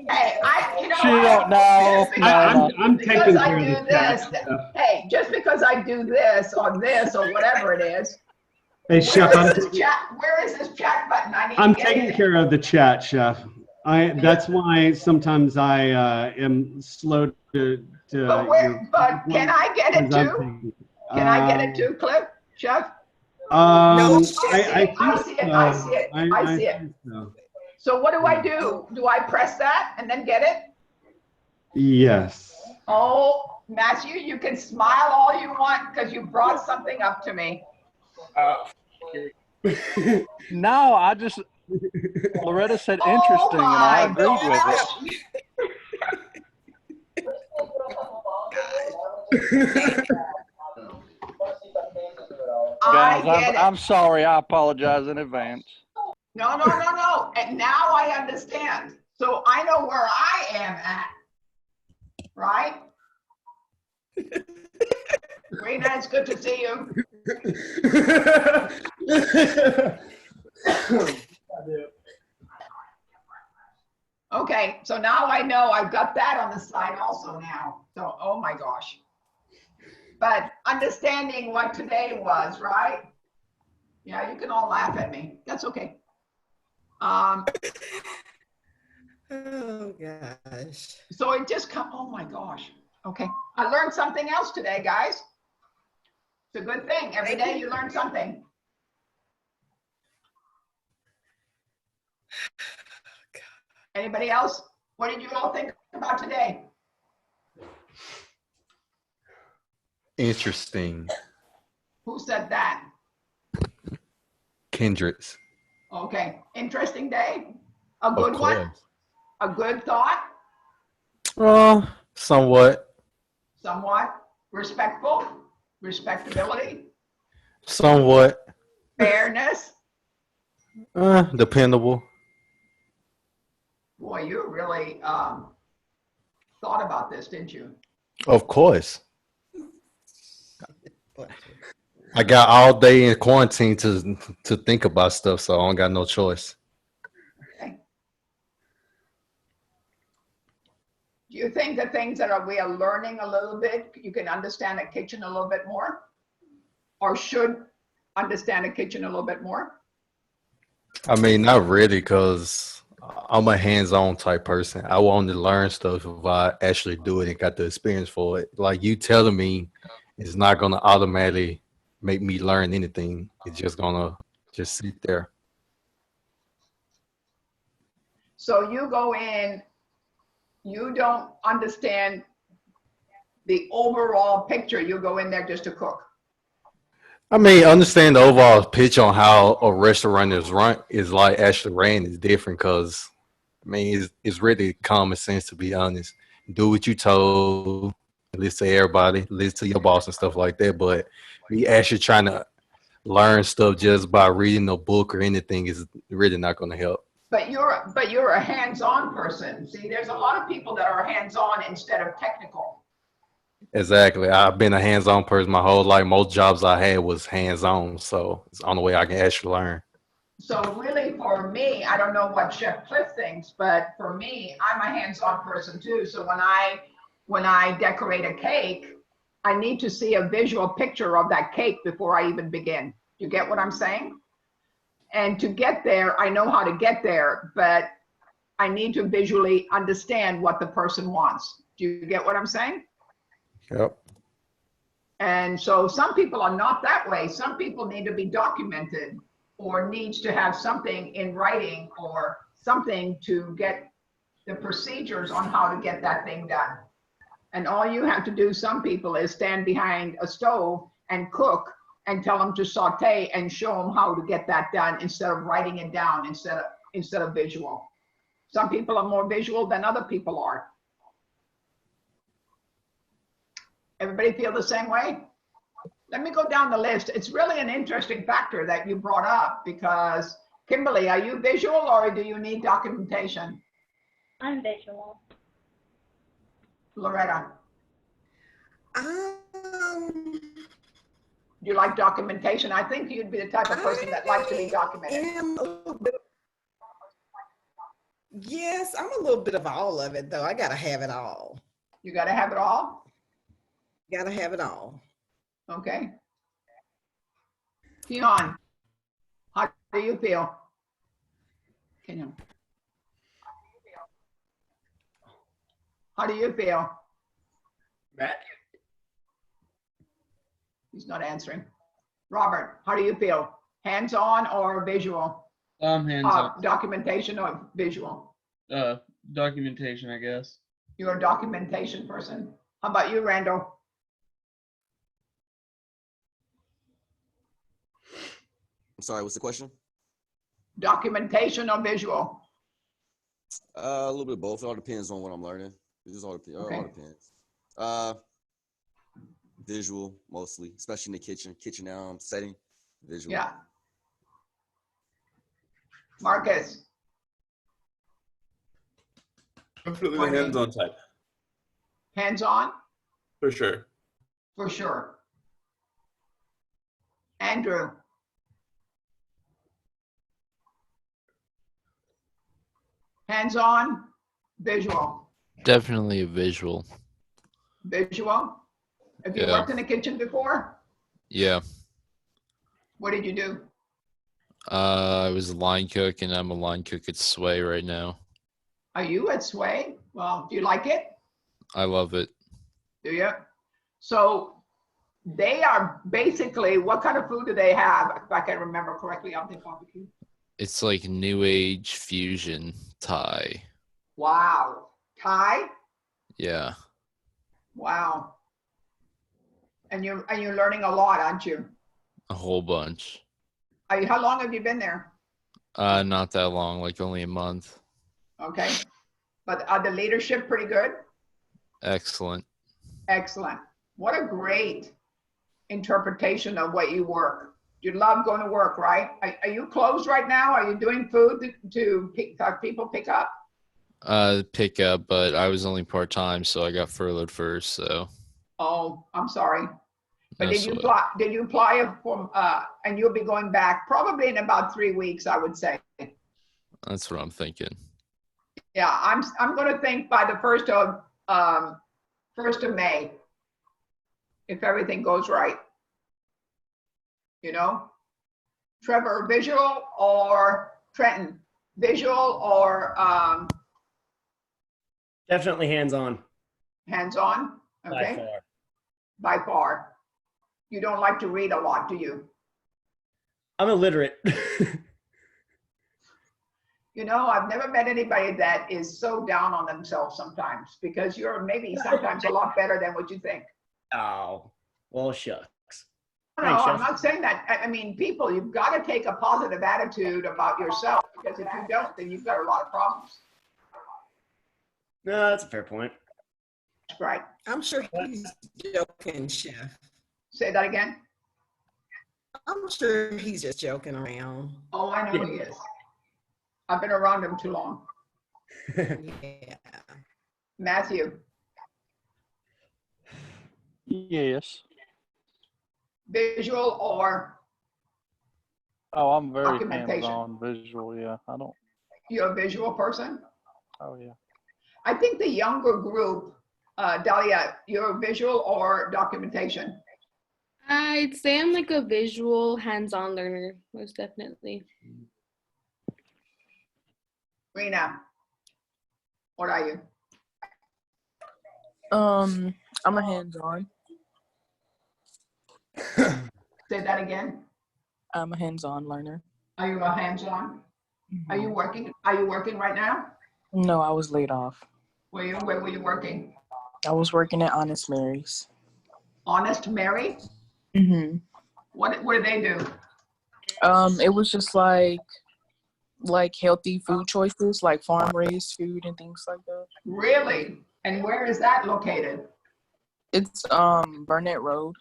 Hey, you know, She don't know. No. I'm because taking I care of do the chat this, stuff. hey, just because I do this or whatever it is, Hey, Chef, where is this chat button? I need I'm to get taking it. care of the chat, Chef. That's why sometimes I am slow to. But can I get it too? Can I get it too, Cliff, Chef? I see it. think so. So what do I do? Do I press that and then get it? Yes. Oh, Matthew, you can smile all you want because you brought something up to me. No, I just, Loretta said interesting, and I agreed with it. Guys, I'm sorry. I apologize in advance. No. And now I understand. So I know where I am at. Right? Rena, it's good to see you. Okay, so now I know I've got that on the side also now. So, oh my gosh. But understanding what today was, right? Yeah, you can all laugh at me. That's okay. Oh gosh. So it just oh my gosh. Okay, I learned something else today, guys. It's a good thing. Every day you learn something. Anybody else? What did you all think about today? Interesting. Who said that? Kendricks. Okay, interesting day. A Of good one? course. A good thought? Somewhat. Somewhat? Respectful? Respectability? Somewhat. Fairness? Dependable. Boy, you really thought about this, didn't you? Of course. I got all day in quarantine to think about stuff, so I don't got no choice. Do you think the things that we are learning a little bit, you can understand a kitchen a little bit more? Or should understand a kitchen a little bit more? I mean, not really, because I'm a hands-on type person. I want to learn stuff if I actually do it and got the experience for it. Like you telling me, it's not going to automatically make me learn anything. It's just going to just sit there. So you go in, you don't understand the overall picture. You go in there just to cook. I mean, understand the overall pitch on how a restaurant is like actually ran is different because, I mean, it's really common sense, to be honest. Do what you told, listen to everybody, listen to your boss and stuff like that. But me actually trying to learn stuff just by reading a book or anything is really not going to help. But you're a hands-on person. See, there's a lot of people that are hands-on instead of technical. Exactly. I've been a hands-on person my whole life. Most jobs I had was hands-on, so it's the only way I can actually learn. So really for me, I don't know what Chef Cliff thinks, but for me, I'm a hands-on person too. So when I decorate a cake, I need to see a visual picture of that cake before I even begin. You get what I'm saying? And to get there, I know how to get there, but I need to visually understand what the person wants. Do you get what I'm saying? Yep. And so some people are not that way. Some people need to be documented or needs to have something in writing or something to get the procedures on how to get that thing done. And all you have to do, some people, is stand behind a stove and cook and tell them to saute and show them how to get that done instead of writing it down instead of visual. Some people are more visual than other people are. Everybody feel the same way? Let me go down the list. It's really an interesting factor that you brought up because, Kimberly, are you visual or do you need documentation? I'm visual. Loretta, Um, do you like documentation? I think you'd be the type of person that likes to be documented. Yes, I'm a little bit of all of it, though. I gotta have it all. You gotta have it all? Gotta have it all. Okay. Keon, how do you feel? Keon. How do you feel? Matt? He's not answering. Robert, how do you feel? Hands-on or visual? Hands-on. Documentation or visual? Documentation, I guess. You're a documentation person. How about you, Randall? I'm sorry, what's the question? Documentation or visual? A little bit of both. It all depends on what I'm learning. It just all depends. Visual mostly, especially in the kitchen setting. Visual. Yeah. Marcus. Definitely the hands-on type. Hands-on? For sure. For sure. Andrew. Hands-on, visual. Definitely a visual. Visual? Have you worked in the kitchen before? Yeah. What did you do? I was a line cook and I'm a line cook at Sway right now. Are you at Sway? Well, do you like it? I love it. Do you? So they are basically, what kind of food do they have? If I can remember correctly, on the barbecue. It's like new age fusion Thai. Wow. Thai? Yeah. Wow. And you're learning a lot, aren't you? A whole bunch. How long have you been there? Not that long, like only a month. Okay. But are the leadership pretty good? Excellent. Excellent. What a great interpretation of what you work. You love going to work, right? Are you closed right now? Are you doing food to have people pick up? Pick up, but I was only part-time, so I got furloughed first, so. Oh, I'm sorry. But No did you sweat. apply for, and you'll be going back probably in about 3 weeks, I would say. That's what I'm thinking. Yeah, I'm going to think by the 1st of May, if everything goes right. You know, Trevor, visual or Trenton, visual or Definitely hands-on. hands-on? Okay. By far. By far. You don't like to read a lot, do you? I'm illiterate. You know, I've never met anybody that is so down on themselves sometimes, because you're maybe sometimes a lot better than what you think. Oh, well, shucks. No, Thanks, I'm Chef. not saying that. I mean, people, you've got to take a positive attitude about yourself, because if you don't, then you've got a lot of problems. No, that's a fair point. Right. I'm sure he's joking, Chef. Say that again. I'm sure he's just joking around. Oh, I know he is. I've been around him too long. Yeah. Matthew, Yes. visual or Oh, I'm very Documentation. hands-on visual. Yeah, I don't. you're a visual person? Oh, yeah. I think the younger group, Dahlia, you're visual or documentation? I'd say I'm like a visual, hands-on learner, most definitely. Rena, what are you? I'm a hands-on. Say that again. I'm a hands-on learner. Are you a hands-on? Are you working? Are you working right now? No, I was laid off. Where were you working? I was working at Honest Mary's. Honest Mary? Mm-hmm. What do they do? It was just like healthy food choices, like farm-raised food and things like that. Really? And where is that located? It's Burnett Road.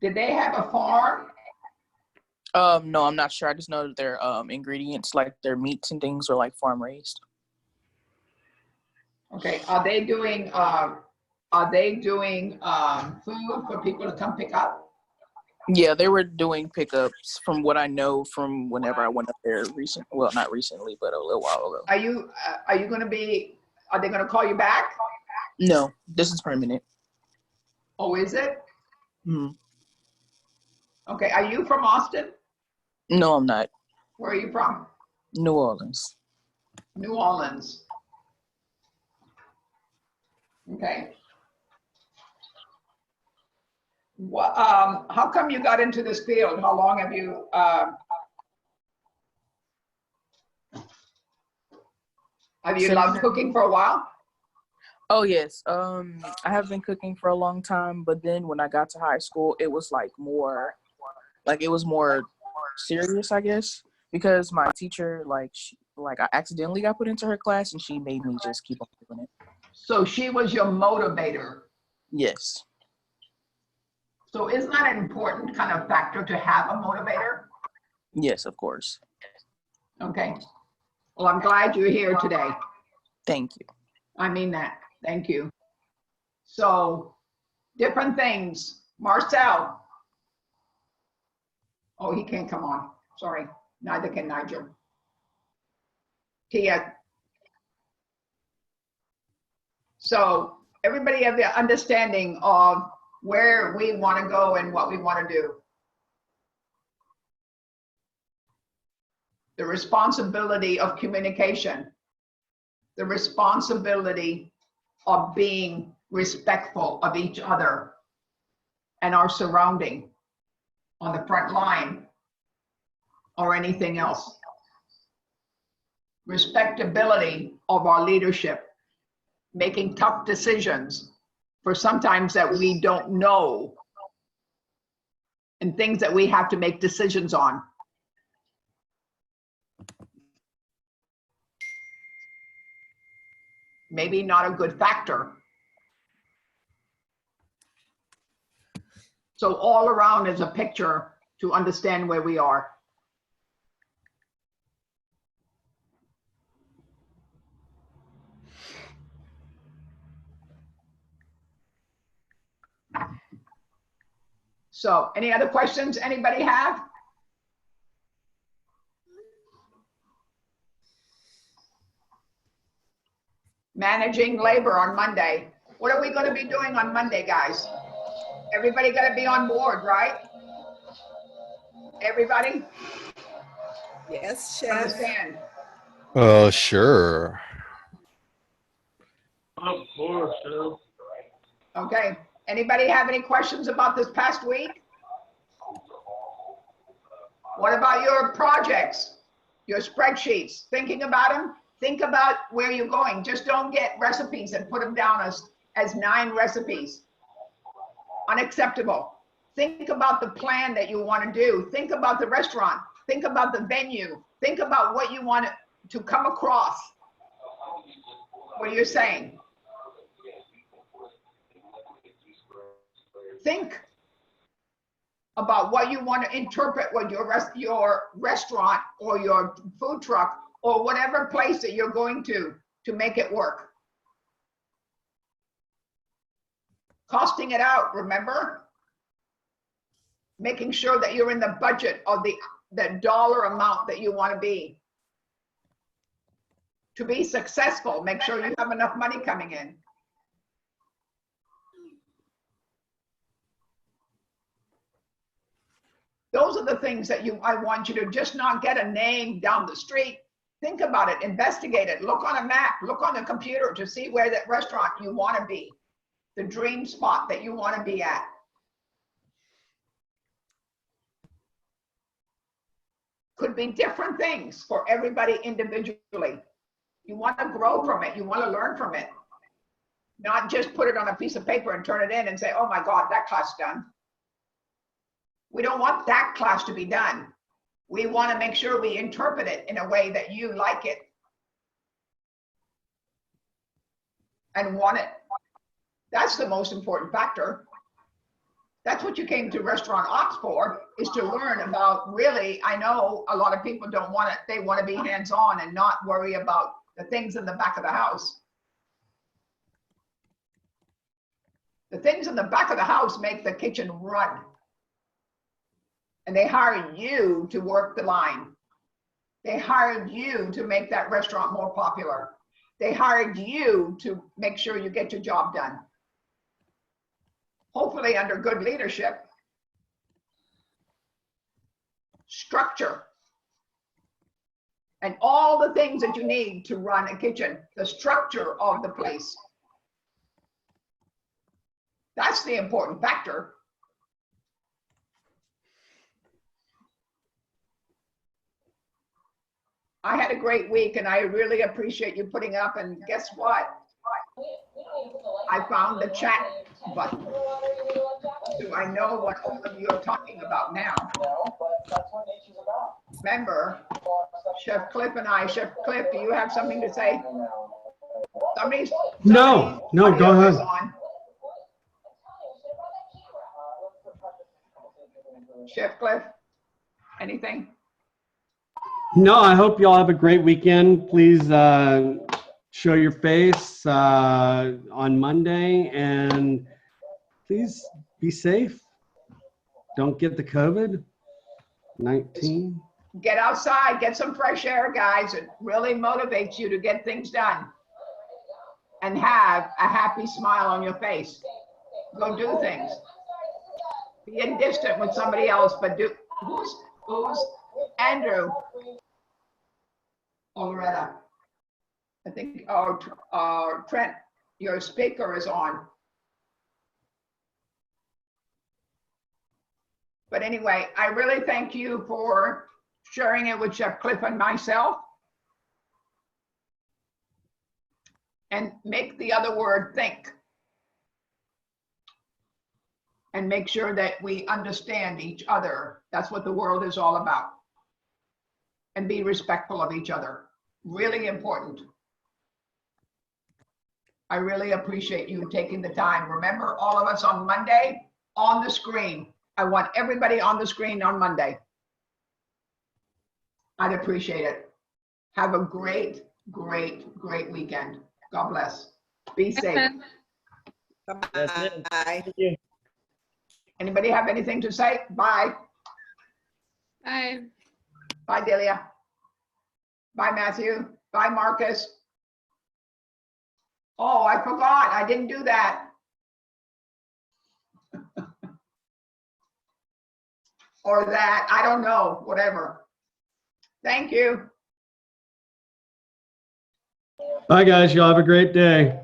Did they have a farm? No, I'm not sure. I just know that their ingredients, like their meats and things, are like farm-raised. Okay. Are they doing food for people to come pick up? Yeah, they were doing pickups from what I know from whenever I went up there not recently, but a little while ago. Are you going to be? Are they going to call you back? No, this is permanent. Oh, is it? Hmm. Okay. Are you from Austin? No, I'm not. Where are you from? New Orleans. New Orleans. Okay. How come you got into this field? How long have you? Have you loved cooking for a while? Oh yes. I have been cooking for a long time, but then when I got to high school, it was more serious, I guess, because my teacher, I accidentally got put into her class, and she made me just keep on doing it. So she was your motivator. Yes. So isn't that an important kind of factor to have a motivator? Yes, of course. Okay. Well, I'm glad you're here today. Thank you. I mean that. Thank you. So different things. Marcel. Oh, he can't come on. Sorry. Neither can Nigel. Tia. So everybody have the understanding of where we want to go and what we want to do. The responsibility of communication. The responsibility of being respectful of each other and our surrounding on the front line or anything else. Respectability of our leadership, making tough decisions for sometimes that we don't know and things that we have to make decisions on. Maybe not a good factor. So all around is a picture to understand where we are. So any other questions anybody have? Managing labor on Monday. What are we going to be doing on Monday, guys? Everybody got to be on board, right? Everybody? Yes, Chef. Understand? Sure. Of course, Chef. Okay. Anybody have any questions about this past week? What about your projects, your spreadsheets? Thinking about them? Think about where you're going. Just don't get recipes and put them down as 9 recipes. Unacceptable. Think about the plan that you want to do. Think about the restaurant. Think about the venue. Think about what you want to come across. What you're saying. Think about what you want to interpret with your restaurant or your food truck or whatever place that you're going to make it work. Costing it out, remember? Making sure that you're in the budget of the dollar amount that you want to be. To be successful, make sure you have enough money coming in. Those are the things that I want you to just not get a name down the street. Think about it, investigate it, look on a map, look on the computer to see where that restaurant you want to be, the dream spot that you want to be at. Could be different things for everybody individually. You want to grow from it. You want to learn from it. Not just put it on a piece of paper and turn it in and say, oh my God, that class is done. We don't want that class to be done. We want to make sure we interpret it in a way that you like it and want it. That's the most important factor. That's what you came to Restaurant Ops for, is to learn about really, I know a lot of people don't want it. They want to be hands-on and not worry about the things in the back of the house. The things in the back of the house make the kitchen run. And they hired you to work the line. They hired you to make that restaurant more popular. They hired you to make sure you get your job done. Hopefully under good leadership. Structure. And all the things that you need to run a kitchen. The structure of the place. That's the important factor. I had a great week and I really appreciate you putting up, and guess what? I found the chat button. So I know what all of you are talking about now. Remember, Chef Cliff and I, Chef Cliff, do you have something to say? No, go ahead. On. Chef Cliff, anything? No, I hope y'all have a great weekend. Please show your face on Monday, and please be safe. Don't get the COVID-19. Get outside, get some fresh air, guys. It really motivates you to get things done and have a happy smile on your face. Go do things. Be distant with somebody else, but do. Who's Andrew? Oh, Loretta. I think, Trent, your speaker is on. But anyway, I really thank you for sharing it with Chef Cliff and myself. And make the other word think. And make sure that we understand each other. That's what the world is all about. And be respectful of each other. Really important. I really appreciate you taking the time. Remember, all of us on Monday on the screen. I want everybody on the screen on Monday. I'd appreciate it. Have a great, great, great weekend. God bless. Be safe. Bye. Anybody have anything to say? Bye. Bye. Bye, Delia. Bye, Matthew. Bye, Marcus. Oh, I forgot. I didn't do that. Or that. I don't know. Whatever. Thank you. Bye, guys. Y'all have a great day.